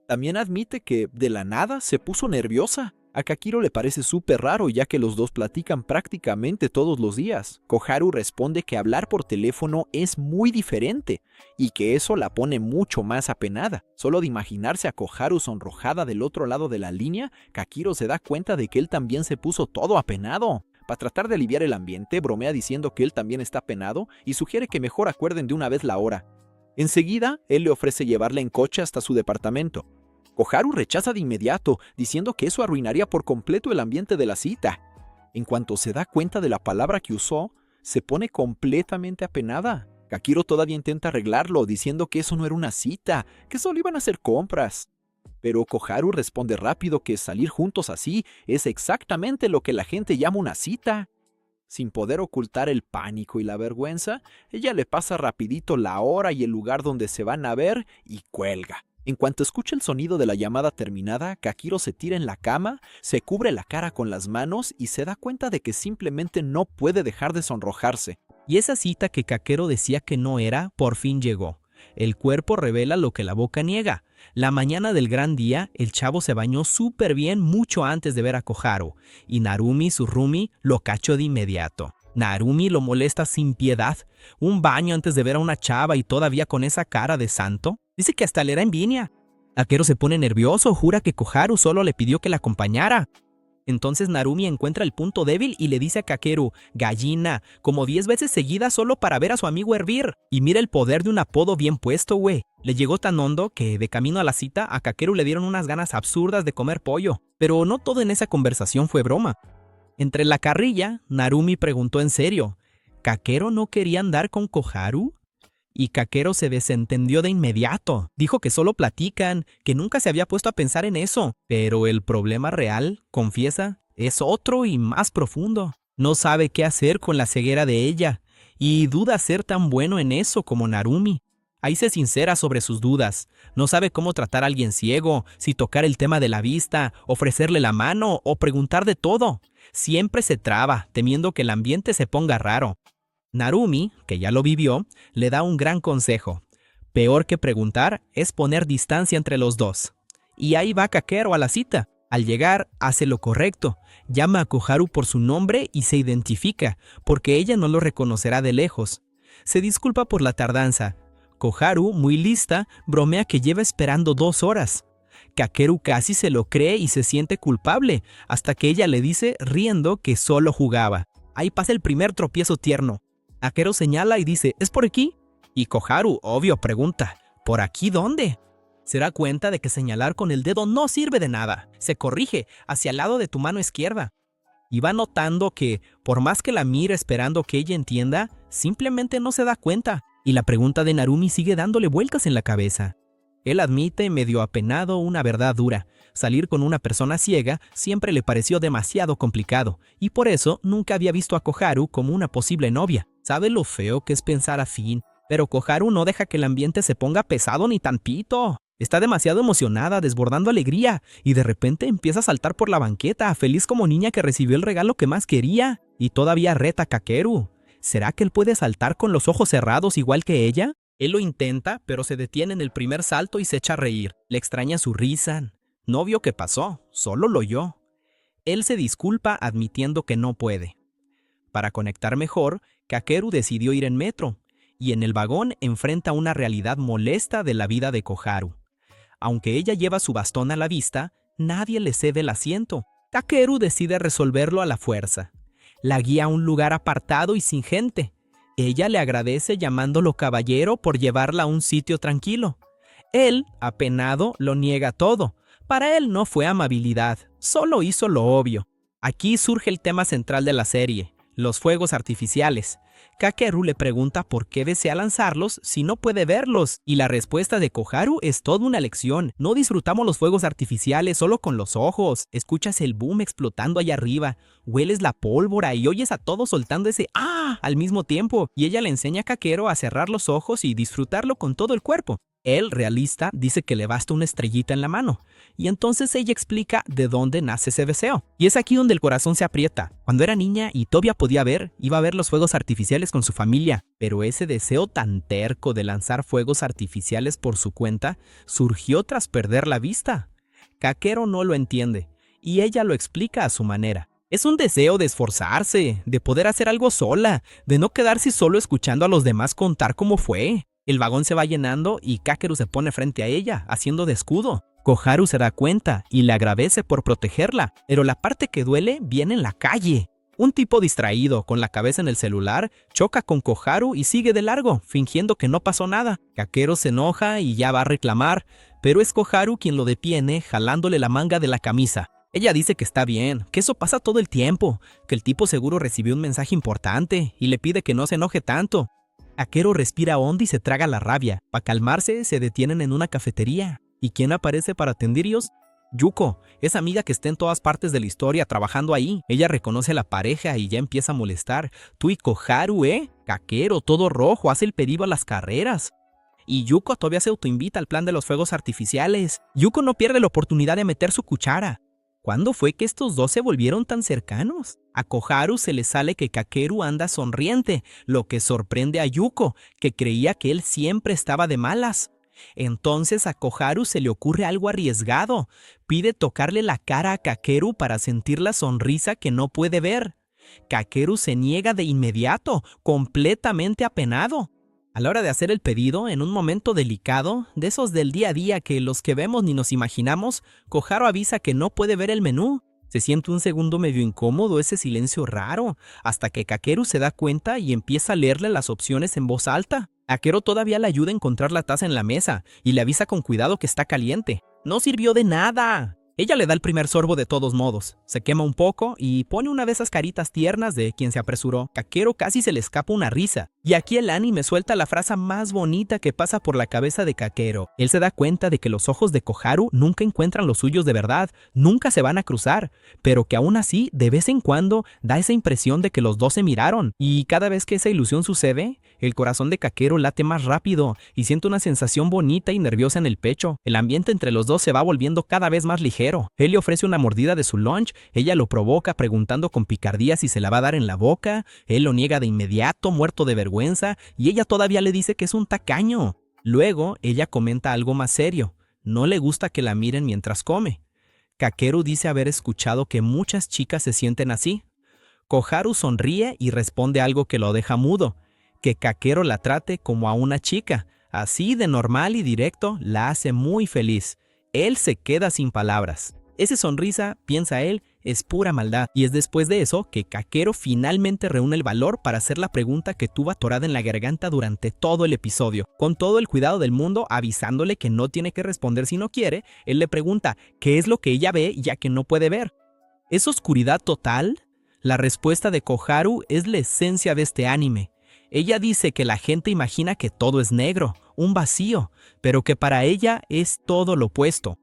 También admite que, de la nada, se puso nerviosa. A Kakiro le parece súper raro ya que los dos platican prácticamente todos los días. Koharu responde que hablar por teléfono es muy diferente y que eso la pone mucho más apenada. Solo de imaginarse a Koharu sonrojada del otro lado de la línea, Kakiro se da cuenta de que él también se puso todo apenado. Para tratar de aliviar el ambiente, bromea diciendo que él también está apenado y sugiere que mejor acuerden de una vez la hora. Enseguida, él le ofrece llevarla en coche hasta su departamento. Koharu rechaza de inmediato, diciendo que eso arruinaría por completo el ambiente de la cita. En cuanto se da cuenta de la palabra que usó, se pone completamente apenada. Kakiro todavía intenta arreglarlo, diciendo que eso no era una cita, que solo iban a hacer compras. Pero Koharu responde rápido que salir juntos así es exactamente lo que la gente llama una cita. Sin poder ocultar el pánico y la vergüenza, ella le pasa rapidito la hora y el lugar donde se van a ver y cuelga. En cuanto escucha el sonido de la llamada terminada, Kakiro se tira en la cama, se cubre la cara con las manos y se da cuenta de que simplemente no puede dejar de sonrojarse. Y esa cita que Kakero decía que no era, por fin llegó. El cuerpo revela lo que la boca niega. La mañana del gran día, el chavo se bañó súper bien mucho antes de ver a Koharu, y Narumi, su roomie, lo cachó de inmediato. Narumi lo molesta sin piedad. Un baño antes de ver a una chava y todavía con esa cara de santo. Dice que hasta le da envidia. Akero se pone nervioso, jura que Koharu solo le pidió que la acompañara. Entonces Narumi encuentra el punto débil y le dice a Kakeru, gallina, como 10 veces seguidas solo para ver a su amigo hervir. Y mira el poder de un apodo bien puesto, güey. Le llegó tan hondo que de camino a la cita a Kakeru le dieron unas ganas absurdas de comer pollo. Pero no todo en esa conversación fue broma. Entre la carrilla, Narumi preguntó en serio, ¿Kakero no quería andar con Koharu? Y Kakero se desentendió de inmediato. Dijo que solo platican, que nunca se había puesto a pensar en eso. Pero el problema real, confiesa, es otro y más profundo. No sabe qué hacer con la ceguera de ella, y duda ser tan bueno en eso como Narumi. Ahí se sincera sobre sus dudas. No sabe cómo tratar a alguien ciego, si tocar el tema de la vista, ofrecerle la mano o preguntar de todo. Siempre se traba, temiendo que el ambiente se ponga raro. Narumi, que ya lo vivió, le da un gran consejo. Peor que preguntar es poner distancia entre los dos. Y ahí va Kakero a la cita. Al llegar, hace lo correcto. Llama a Koharu por su nombre y se identifica, porque ella no lo reconocerá de lejos. Se disculpa por la tardanza. Koharu, muy lista, bromea que lleva esperando 2 horas. Kakeru casi se lo cree y se siente culpable, hasta que ella le dice, riendo, que solo jugaba. Ahí pasa el primer tropiezo tierno. Akero señala y dice, ¿es por aquí? Y Koharu, obvio, pregunta, ¿por aquí dónde? Se da cuenta de que señalar con el dedo no sirve de nada. Se corrige, hacia el lado de tu mano izquierda. Y va notando que, por más que la mira esperando que ella entienda, simplemente no se da cuenta. Y la pregunta de Narumi sigue dándole vueltas en la cabeza. Él admite, medio apenado, una verdad dura. Salir con una persona ciega siempre le pareció demasiado complicado, y por eso nunca había visto a Koharu como una posible novia. Sabe lo feo que es pensar así, pero Koharu no deja que el ambiente se ponga pesado ni tantito. Está demasiado emocionada, desbordando alegría, y de repente empieza a saltar por la banqueta, feliz como niña que recibió el regalo que más quería, y todavía reta a Kakeru. ¿Será que él puede saltar con los ojos cerrados igual que ella? Él lo intenta, pero se detiene en el primer salto y se echa a reír. Le extraña su risa. No vio qué pasó, solo lo oyó. Él se disculpa admitiendo que no puede. Para conectar mejor, Kakeru decidió ir en metro, y en el vagón enfrenta una realidad molesta de la vida de Koharu. Aunque ella lleva su bastón a la vista, nadie le cede el asiento. Kakeru decide resolverlo a la fuerza. La guía a un lugar apartado y sin gente. Ella le agradece llamándolo caballero por llevarla a un sitio tranquilo. Él, apenado, lo niega todo. Para él no fue amabilidad, solo hizo lo obvio. Aquí surge el tema central de la serie, los fuegos artificiales. Kakeru le pregunta por qué desea lanzarlos si no puede verlos, y la respuesta de Koharu es toda una lección. No disfrutamos los fuegos artificiales solo con los ojos. Escuchas el boom explotando allá arriba, hueles la pólvora y oyes a todos soltando ese ¡ah! Al mismo tiempo, y ella le enseña a Kakeru a cerrar los ojos y disfrutarlo con todo el cuerpo. Él, realista, dice que le basta una estrellita en la mano, y entonces ella explica de dónde nace ese deseo. Y es aquí donde el corazón se aprieta. Cuando era niña y todavía podía ver, iba a ver los fuegos artificiales con su familia, pero ese deseo tan terco de lanzar fuegos artificiales por su cuenta surgió tras perder la vista. Kakeru no lo entiende, y ella lo explica a su manera. Es un deseo de esforzarse, de poder hacer algo sola, de no quedarse solo escuchando a los demás contar cómo fue. El vagón se va llenando y Kakeru se pone frente a ella, haciendo de escudo. Koharu se da cuenta y le agradece por protegerla, pero la parte que duele viene en la calle. Un tipo distraído, con la cabeza en el celular, choca con Koharu y sigue de largo, fingiendo que no pasó nada. Kakeru se enoja y ya va a reclamar, pero es Koharu quien lo detiene, jalándole la manga de la camisa. Ella dice que está bien, que eso pasa todo el tiempo, que el tipo seguro recibió un mensaje importante y le pide que no se enoje tanto. Kakeru respira hondo y se traga la rabia. Para calmarse, se detienen en una cafetería. ¿Y quién aparece para atenderlos? Yuko, esa amiga que está en todas partes de la historia trabajando ahí. Ella reconoce a la pareja y ya empieza a molestar. Tú y Koharu, Kakeru, todo rojo, hace el pedido a las carreras. Y Yuko todavía se autoinvita al plan de los fuegos artificiales. Yuko no pierde la oportunidad de meter su cuchara. ¿Cuándo fue que estos dos se volvieron tan cercanos? A Koharu se le sale que Kakeru anda sonriente, lo que sorprende a Yuko, que creía que él siempre estaba de malas. Entonces a Koharu se le ocurre algo arriesgado. Pide tocarle la cara a Kakeru para sentir la sonrisa que no puede ver. Kakeru se niega de inmediato, completamente apenado. A la hora de hacer el pedido, en un momento delicado, de esos del día a día que los que vemos ni nos imaginamos, Koharu avisa que no puede ver el menú. Se siente un segundo medio incómodo ese silencio raro, hasta que Kakeru se da cuenta y empieza a leerle las opciones en voz alta. Kakeru todavía le ayuda a encontrar la taza en la mesa y le avisa con cuidado que está caliente. ¡No sirvió de nada! Ella le da el primer sorbo de todos modos, se quema un poco y pone una de esas caritas tiernas de quien se apresuró. Kakeru casi se le escapa una risa. Y aquí el anime suelta la frase más bonita que pasa por la cabeza de Kakeru. Él se da cuenta de que los ojos de Koharu nunca encuentran los suyos de verdad, nunca se van a cruzar, pero que aún así, de vez en cuando, da esa impresión de que los dos se miraron. Y cada vez que esa ilusión sucede, el corazón de Kakeru late más rápido y siente una sensación bonita y nerviosa en el pecho. El ambiente entre los dos se va volviendo cada vez más ligero. Él le ofrece una mordida de su lunch, ella lo provoca preguntando con picardía si se la va a dar en la boca, él lo niega de inmediato, muerto de vergüenza, y ella todavía le dice que es un tacaño. Luego, ella comenta algo más serio, no le gusta que la miren mientras come. Kakeru dice haber escuchado que muchas chicas se sienten así. Koharu sonríe y responde algo que lo deja mudo, que Kakeru la trate como a una chica, así de normal y directo, la hace muy feliz. Él se queda sin palabras. Esa sonrisa, piensa él, es pura maldad. Y es después de eso que Kakeru finalmente reúne el valor para hacer la pregunta que tuvo atorada en la garganta durante todo el episodio. Con todo el cuidado del mundo, avisándole que no tiene que responder si no quiere, él le pregunta qué es lo que ella ve ya que no puede ver. ¿Es oscuridad total? La respuesta de Koharu es la esencia de este anime. Ella dice que la gente imagina que todo es negro, un vacío, pero que para ella es todo lo opuesto.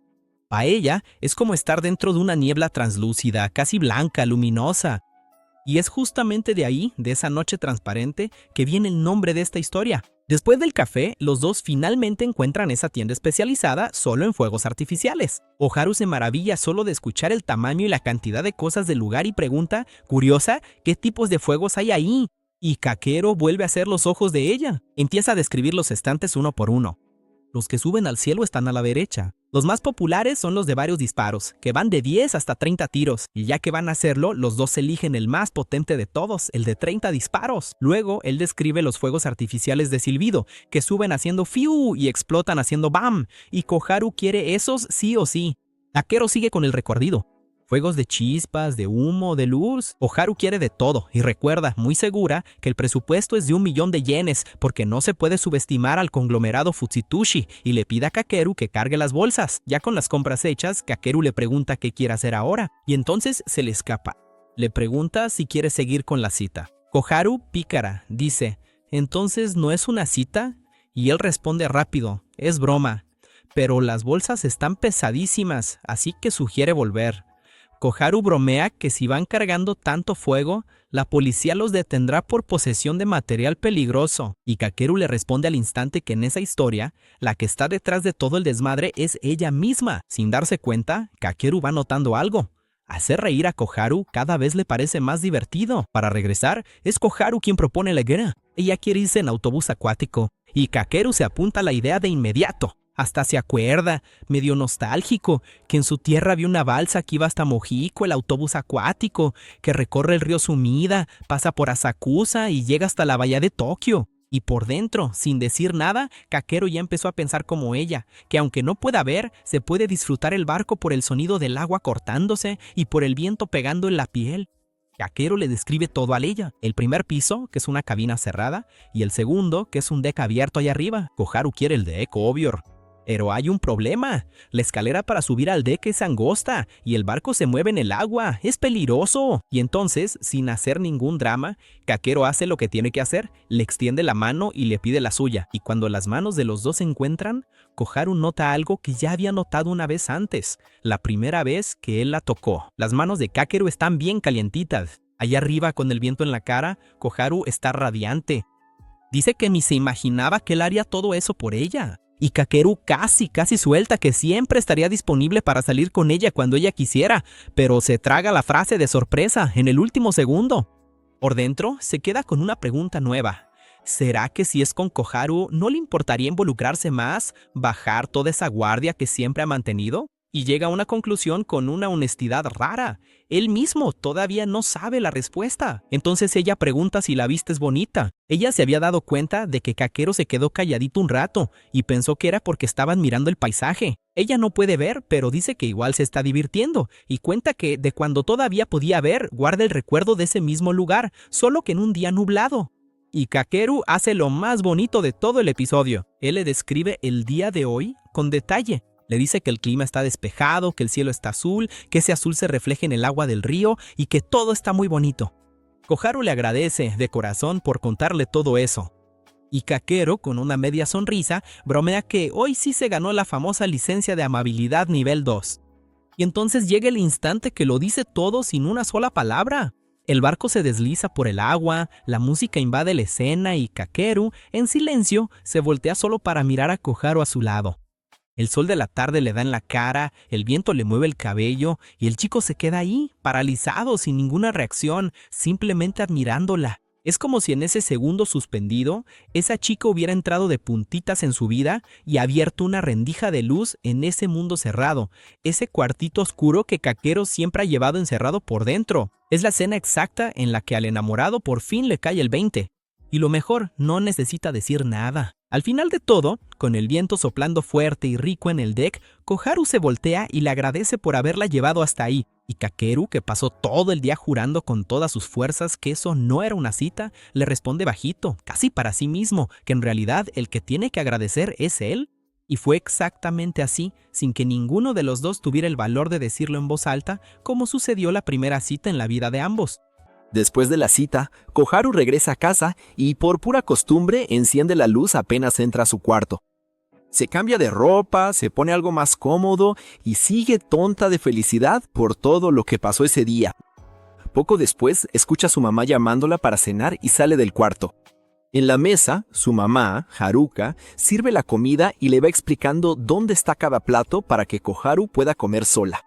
Para ella es como estar dentro de una niebla translúcida, casi blanca, luminosa. Y es justamente de ahí, de esa noche transparente, que viene el nombre de esta historia. Después del café, los dos finalmente encuentran esa tienda especializada solo en fuegos artificiales. Koharu se maravilla solo de escuchar el tamaño y la cantidad de cosas del lugar y pregunta, curiosa, ¿qué tipos de fuegos hay ahí? Y Kakeru vuelve a hacer los ojos de ella. Empieza a describir los estantes uno por uno. Los que suben al cielo están a la derecha. Los más populares son los de varios disparos, que van de 10 hasta 30 tiros. Y ya que van a hacerlo, los dos eligen el más potente de todos, el de 30 disparos. Luego, él describe los fuegos artificiales de silbido, que suben haciendo fiu y explotan haciendo bam. Y Koharu quiere esos sí o sí. Kakeru sigue con el recorrido. Fuegos de chispas, de humo, de luz. Koharu quiere de todo y recuerda, muy segura, que el presupuesto es de 1.000.000 de yenes porque no se puede subestimar al conglomerado Futsitushi y le pide a Kakeru que cargue las bolsas. Ya con las compras hechas, Kakeru le pregunta qué quiere hacer ahora y entonces se le escapa. Le pregunta si quiere seguir con la cita. Koharu, pícara, dice, ¿entonces no es una cita? Y él responde rápido, es broma, pero las bolsas están pesadísimas, así que sugiere volver. Koharu bromea que si van cargando tanto fuego, la policía los detendrá por posesión de material peligroso. Y Kakeru le responde al instante que en esa historia, la que está detrás de todo el desmadre es ella misma. Sin darse cuenta, Kakeru va notando algo. Hacer reír a Koharu cada vez le parece más divertido. Para regresar, es Koharu quien propone la guerra. Ella quiere irse en autobús acuático, y Kakeru se apunta a la idea de inmediato. Hasta se acuerda, medio nostálgico, que en su tierra había una balsa que iba hasta Mojico, el autobús acuático, que recorre el río Sumida, pasa por Asakusa y llega hasta la bahía de Tokio. Y por dentro, sin decir nada, Kakeru ya empezó a pensar como ella, que aunque no pueda ver, se puede disfrutar el barco por el sonido del agua cortándose y por el viento pegando en la piel. Kakeru le describe todo a ella, el primer piso, que es una cabina cerrada, y el segundo, que es un deck abierto allá arriba. Koharu quiere el deck, obvio. Pero hay un problema. La escalera para subir al deck es angosta y el barco se mueve en el agua. Es peligroso. Y entonces, sin hacer ningún drama, Kakeru hace lo que tiene que hacer. Le extiende la mano y le pide la suya. Y cuando las manos de los dos se encuentran, Koharu nota algo que ya había notado una vez antes. La primera vez que él la tocó. Las manos de Kakeru están bien calientitas. Allá arriba, con el viento en la cara, Koharu está radiante. Dice que ni se imaginaba que él haría todo eso por ella. Y Kakeru casi suelta que siempre estaría disponible para salir con ella cuando ella quisiera, pero se traga la frase de sorpresa en el último segundo. Por dentro, se queda con una pregunta nueva. ¿Será que si es con Koharu no le importaría involucrarse más, bajar toda esa guardia que siempre ha mantenido? Y llega a una conclusión con una honestidad rara. Él mismo todavía no sabe la respuesta. Entonces ella pregunta si la vista es bonita. Ella se había dado cuenta de que Kakeru se quedó calladito un rato y pensó que era porque estaban mirando el paisaje. Ella no puede ver, pero dice que igual se está divirtiendo y cuenta que de cuando todavía podía ver, guarda el recuerdo de ese mismo lugar, solo que en un día nublado. Y Kakeru hace lo más bonito de todo el episodio. Él le describe el día de hoy con detalle. Le dice que el clima está despejado, que el cielo está azul, que ese azul se refleja en el agua del río y que todo está muy bonito. Koharu le agradece de corazón por contarle todo eso. Y Kakeru, con una media sonrisa, bromea que hoy sí se ganó la famosa licencia de amabilidad nivel 2. Y entonces llega el instante que lo dice todo sin una sola palabra. El barco se desliza por el agua, la música invade la escena y Kakeru, en silencio, se voltea solo para mirar a Koharu a su lado. El sol de la tarde le da en la cara, el viento le mueve el cabello y el chico se queda ahí, paralizado, sin ninguna reacción, simplemente admirándola. Es como si en ese segundo suspendido, esa chica hubiera entrado de puntitas en su vida y abierto una rendija de luz en ese mundo cerrado, ese cuartito oscuro que Kakeru siempre ha llevado encerrado por dentro. Es la escena exacta en la que al enamorado por fin le cae el 20. Y lo mejor, no necesita decir nada. Al final de todo, con el viento soplando fuerte y rico en el deck, Koharu se voltea y le agradece por haberla llevado hasta ahí. Y Kakeru, que pasó todo el día jurando con todas sus fuerzas que eso no era una cita, le responde bajito, casi para sí mismo, que en realidad el que tiene que agradecer es él. Y fue exactamente así, sin que ninguno de los dos tuviera el valor de decirlo en voz alta, como sucedió la primera cita en la vida de ambos. Después de la cita, Koharu regresa a casa y por pura costumbre enciende la luz apenas entra a su cuarto. Se cambia de ropa, se pone algo más cómodo y sigue tonta de felicidad por todo lo que pasó ese día. Poco después, escucha a su mamá llamándola para cenar y sale del cuarto. En la mesa, su mamá, Haruka, sirve la comida y le va explicando dónde está cada plato para que Koharu pueda comer sola.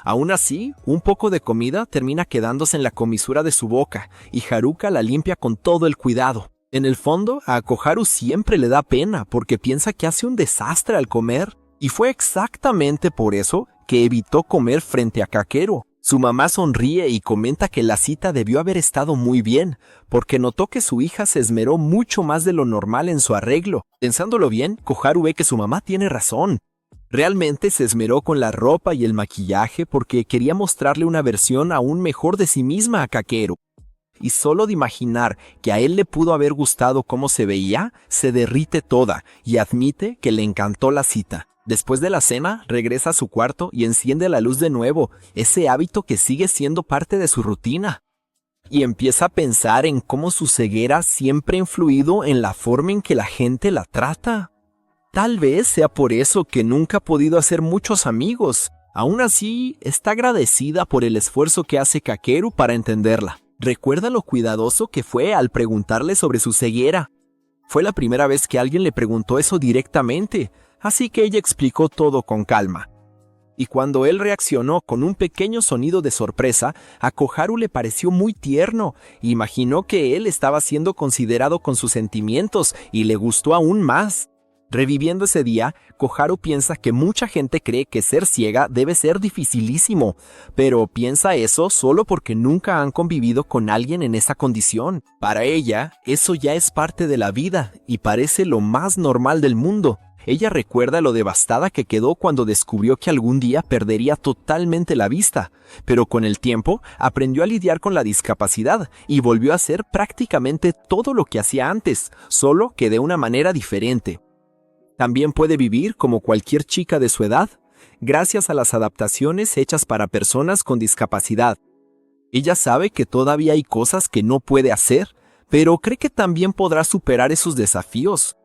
Aún así, un poco de comida termina quedándose en la comisura de su boca y Haruka la limpia con todo el cuidado. En el fondo, a Koharu siempre le da pena porque piensa que hace un desastre al comer y fue exactamente por eso que evitó comer frente a Kakeru. Su mamá sonríe y comenta que la cita debió haber estado muy bien porque notó que su hija se esmeró mucho más de lo normal en su arreglo. Pensándolo bien, Koharu ve que su mamá tiene razón. Realmente se esmeró con la ropa y el maquillaje porque quería mostrarle una versión aún mejor de sí misma a Kakeru. Y solo de imaginar que a él le pudo haber gustado cómo se veía, se derrite toda y admite que le encantó la cita. Después de la cena, regresa a su cuarto y enciende la luz de nuevo, ese hábito que sigue siendo parte de su rutina. Y empieza a pensar en cómo su ceguera siempre ha influido en la forma en que la gente la trata. Tal vez sea por eso que nunca ha podido hacer muchos amigos. Aún así, está agradecida por el esfuerzo que hace Kakeru para entenderla. Recuerda lo cuidadoso que fue al preguntarle sobre su ceguera. Fue la primera vez que alguien le preguntó eso directamente, así que ella explicó todo con calma. Y cuando él reaccionó con un pequeño sonido de sorpresa, a Koharu le pareció muy tierno. Imaginó que él estaba siendo considerado con sus sentimientos y le gustó aún más. Reviviendo ese día, Koharu piensa que mucha gente cree que ser ciega debe ser dificilísimo, pero piensa eso solo porque nunca han convivido con alguien en esa condición. Para ella, eso ya es parte de la vida y parece lo más normal del mundo. Ella recuerda lo devastada que quedó cuando descubrió que algún día perdería totalmente la vista, pero con el tiempo aprendió a lidiar con la discapacidad y volvió a hacer prácticamente todo lo que hacía antes, solo que de una manera diferente. También puede vivir como cualquier chica de su edad, gracias a las adaptaciones hechas para personas con discapacidad. Ella sabe que todavía hay cosas que no puede hacer, pero cree que también podrá superar esos desafíos.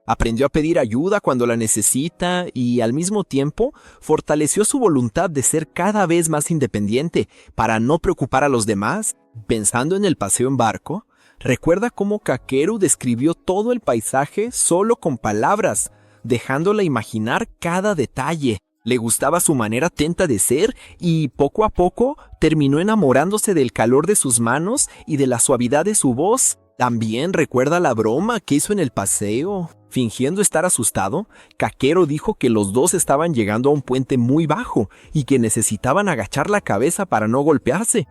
Aprendió a pedir ayuda cuando la necesita y, al mismo tiempo, fortaleció su voluntad de ser cada vez más independiente para no preocupar a los demás. Pensando en el paseo en barco, recuerda cómo Kakeru describió todo el paisaje solo con palabras, dejándola imaginar cada detalle. Le gustaba su manera atenta de ser y, poco a poco, terminó enamorándose del calor de sus manos y de la suavidad de su voz. También recuerda la broma que hizo en el paseo. Fingiendo estar asustado, Kakeru dijo que los dos estaban llegando a un puente muy bajo y que necesitaban agachar la cabeza para no golpearse.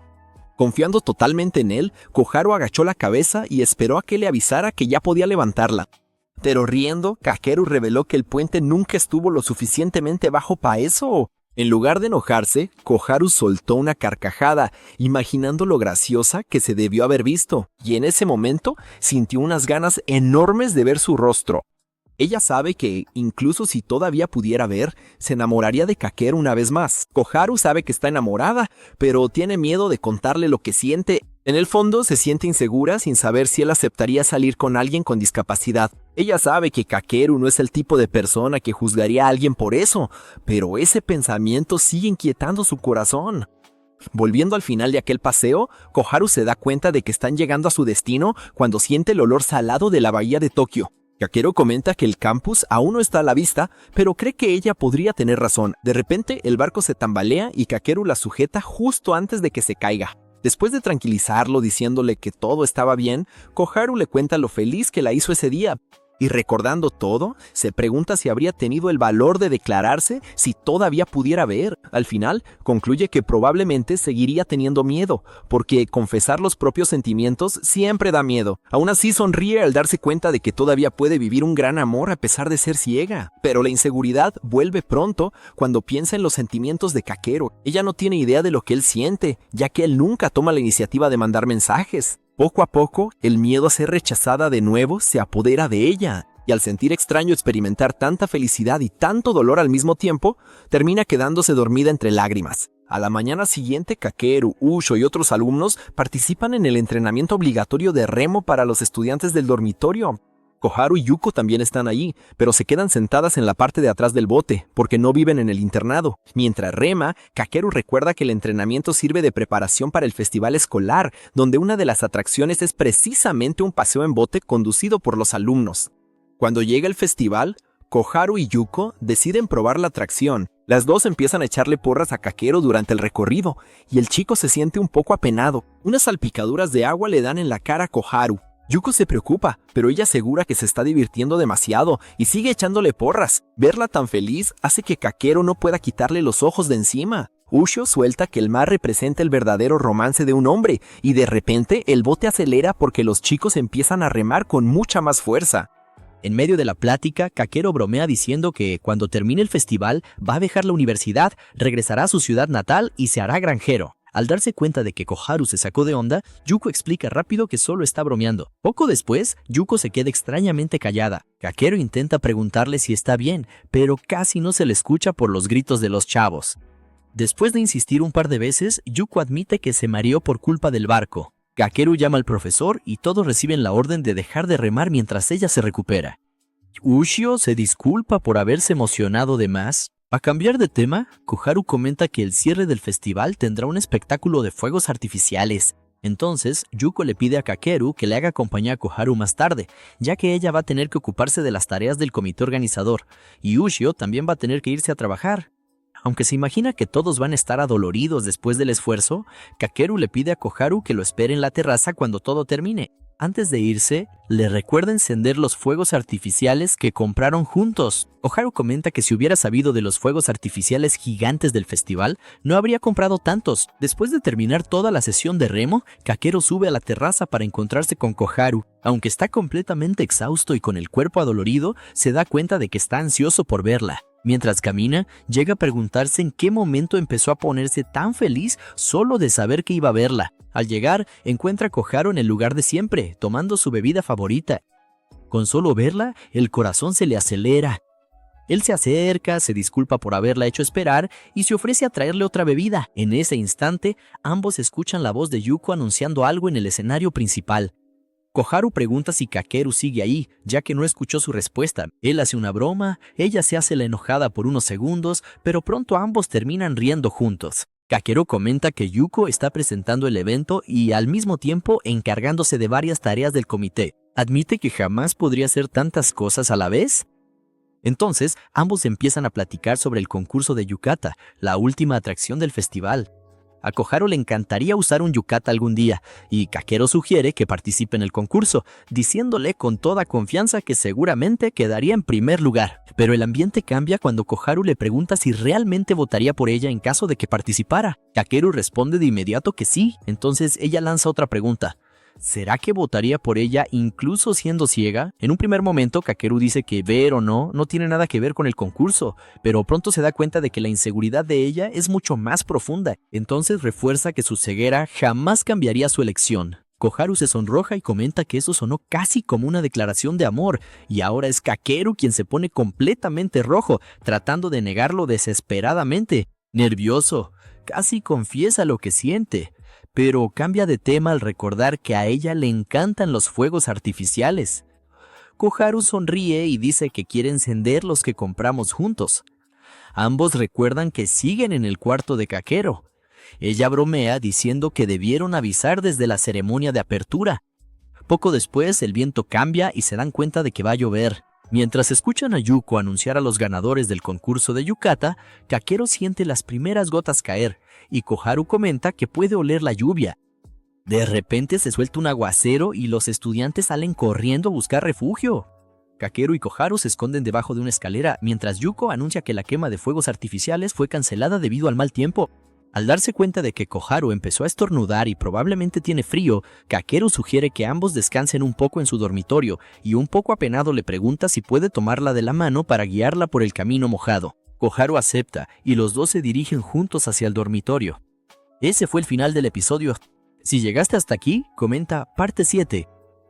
Confiando totalmente en él, Koharu agachó la cabeza y esperó a que le avisara que ya podía levantarla. Pero riendo, Kakeru reveló que el puente nunca estuvo lo suficientemente bajo para eso. En lugar de enojarse, Koharu soltó una carcajada, imaginando lo graciosa que se debió haber visto, y en ese momento sintió unas ganas enormes de ver su rostro. Ella sabe que, incluso si todavía pudiera ver, se enamoraría de Kakeru una vez más. Koharu sabe que está enamorada, pero tiene miedo de contarle lo que siente. En el fondo se siente insegura sin saber si él aceptaría salir con alguien con discapacidad. Ella sabe que Kakeru no es el tipo de persona que juzgaría a alguien por eso, pero ese pensamiento sigue inquietando su corazón. Volviendo al final de aquel paseo, Koharu se da cuenta de que están llegando a su destino cuando siente el olor salado de la bahía de Tokio. Kakeru comenta que el campus aún no está a la vista, pero cree que ella podría tener razón. De repente, el barco se tambalea y Kakeru la sujeta justo antes de que se caiga. Después de tranquilizarlo diciéndole que todo estaba bien, Koharu le cuenta lo feliz que la hizo ese día. Y recordando todo, se pregunta si habría tenido el valor de declararse si todavía pudiera ver. Al final, concluye que probablemente seguiría teniendo miedo, porque confesar los propios sentimientos siempre da miedo. Aún así sonríe al darse cuenta de que todavía puede vivir un gran amor a pesar de ser ciega. Pero la inseguridad vuelve pronto cuando piensa en los sentimientos de Kakeru. Ella no tiene idea de lo que él siente, ya que él nunca toma la iniciativa de mandar mensajes. Poco a poco, el miedo a ser rechazada de nuevo se apodera de ella, y al sentir extraño experimentar tanta felicidad y tanto dolor al mismo tiempo, termina quedándose dormida entre lágrimas. A la mañana siguiente, Kakeru, Ushio y otros alumnos participan en el entrenamiento obligatorio de remo para los estudiantes del dormitorio. Koharu y Yuko también están allí, pero se quedan sentadas en la parte de atrás del bote, porque no viven en el internado. Mientras rema, Kakeru recuerda que el entrenamiento sirve de preparación para el festival escolar, donde una de las atracciones es precisamente un paseo en bote conducido por los alumnos. Cuando llega el festival, Koharu y Yuko deciden probar la atracción. Las dos empiezan a echarle porras a Kakeru durante el recorrido, y el chico se siente un poco apenado. Unas salpicaduras de agua le dan en la cara a Koharu. Yuko se preocupa, pero ella asegura que se está divirtiendo demasiado y sigue echándole porras. Verla tan feliz hace que Kakeru no pueda quitarle los ojos de encima. Ushio suelta que el mar representa el verdadero romance de un hombre y de repente el bote acelera porque los chicos empiezan a remar con mucha más fuerza. En medio de la plática, Kakeru bromea diciendo que cuando termine el festival va a dejar la universidad, regresará a su ciudad natal y se hará granjero. Al darse cuenta de que Koharu se sacó de onda, Yuko explica rápido que solo está bromeando. Poco después, Yuko se queda extrañamente callada. Kakeru intenta preguntarle si está bien, pero casi no se le escucha por los gritos de los chavos. Después de insistir un par de veces, Yuko admite que se mareó por culpa del barco. Kakeru llama al profesor y todos reciben la orden de dejar de remar mientras ella se recupera. Ushio se disculpa por haberse emocionado de más. A cambiar de tema, Koharu comenta que el cierre del festival tendrá un espectáculo de fuegos artificiales. Entonces, Yuko le pide a Kakeru que le haga compañía a Koharu más tarde, ya que ella va a tener que ocuparse de las tareas del comité organizador, y Ushio también va a tener que irse a trabajar. Aunque se imagina que todos van a estar adoloridos después del esfuerzo, Kakeru le pide a Koharu que lo espere en la terraza cuando todo termine. Antes de irse, le recuerda encender los fuegos artificiales que compraron juntos. Koharu comenta que si hubiera sabido de los fuegos artificiales gigantes del festival, no habría comprado tantos. Después de terminar toda la sesión de remo, Kakeru sube a la terraza para encontrarse con Koharu. Aunque está completamente exhausto y con el cuerpo adolorido, se da cuenta de que está ansioso por verla. Mientras camina, llega a preguntarse en qué momento empezó a ponerse tan feliz solo de saber que iba a verla. Al llegar, encuentra a Koharu en el lugar de siempre, tomando su bebida favorita. Con solo verla, el corazón se le acelera. Él se acerca, se disculpa por haberla hecho esperar y se ofrece a traerle otra bebida. En ese instante, ambos escuchan la voz de Yuko anunciando algo en el escenario principal. Koharu pregunta si Kakeru sigue ahí, ya que no escuchó su respuesta. Él hace una broma, ella se hace la enojada por unos segundos, pero pronto ambos terminan riendo juntos. Kakeru comenta que Yuko está presentando el evento y al mismo tiempo encargándose de varias tareas del comité. Admite que jamás podría hacer tantas cosas a la vez. Entonces, ambos empiezan a platicar sobre el concurso de yukata, la última atracción del festival. A Koharu le encantaría usar un yukata algún día, y Kakeru sugiere que participe en el concurso, diciéndole con toda confianza que seguramente quedaría en primer lugar. Pero el ambiente cambia cuando Koharu le pregunta si realmente votaría por ella en caso de que participara. Kakeru responde de inmediato que sí, entonces ella lanza otra pregunta. ¿Será que votaría por ella incluso siendo ciega? En un primer momento, Kakeru dice que ver o no tiene nada que ver con el concurso, pero pronto se da cuenta de que la inseguridad de ella es mucho más profunda. Entonces refuerza que su ceguera jamás cambiaría su elección. Koharu se sonroja y comenta que eso sonó casi como una declaración de amor, y ahora es Kakeru quien se pone completamente rojo, tratando de negarlo desesperadamente. Nervioso, casi confiesa lo que siente. Pero cambia de tema al recordar que a ella le encantan los fuegos artificiales. Koharu sonríe y dice que quiere encender los que compramos juntos. Ambos recuerdan que siguen en el cuarto de Kakeru. Ella bromea diciendo que debieron avisar desde la ceremonia de apertura. Poco después el viento cambia y se dan cuenta de que va a llover. Mientras escuchan a Yuko anunciar a los ganadores del concurso de yukata, Kakeru siente las primeras gotas caer, y Koharu comenta que puede oler la lluvia. De repente se suelta un aguacero y los estudiantes salen corriendo a buscar refugio. Kakeru y Koharu se esconden debajo de una escalera, mientras Yuko anuncia que la quema de fuegos artificiales fue cancelada debido al mal tiempo. Al darse cuenta de que Koharu empezó a estornudar y probablemente tiene frío, Kakeru sugiere que ambos descansen un poco en su dormitorio y un poco apenado le pregunta si puede tomarla de la mano para guiarla por el camino mojado. Koharu acepta y los dos se dirigen juntos hacia el dormitorio. Ese fue el final del episodio. Si llegaste hasta aquí, comenta parte 7.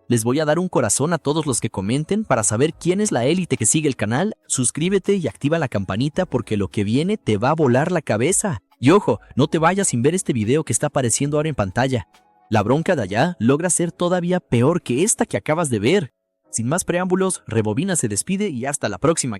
Les voy a dar un corazón a todos los que comenten para saber quién es la élite que sigue el canal. Suscríbete y activa la campanita porque lo que viene te va a volar la cabeza. Y ojo, no te vayas sin ver este video que está apareciendo ahora en pantalla. La bronca de allá logra ser todavía peor que esta que acabas de ver. Sin más preámbulos, Rebobina se despide y hasta la próxima.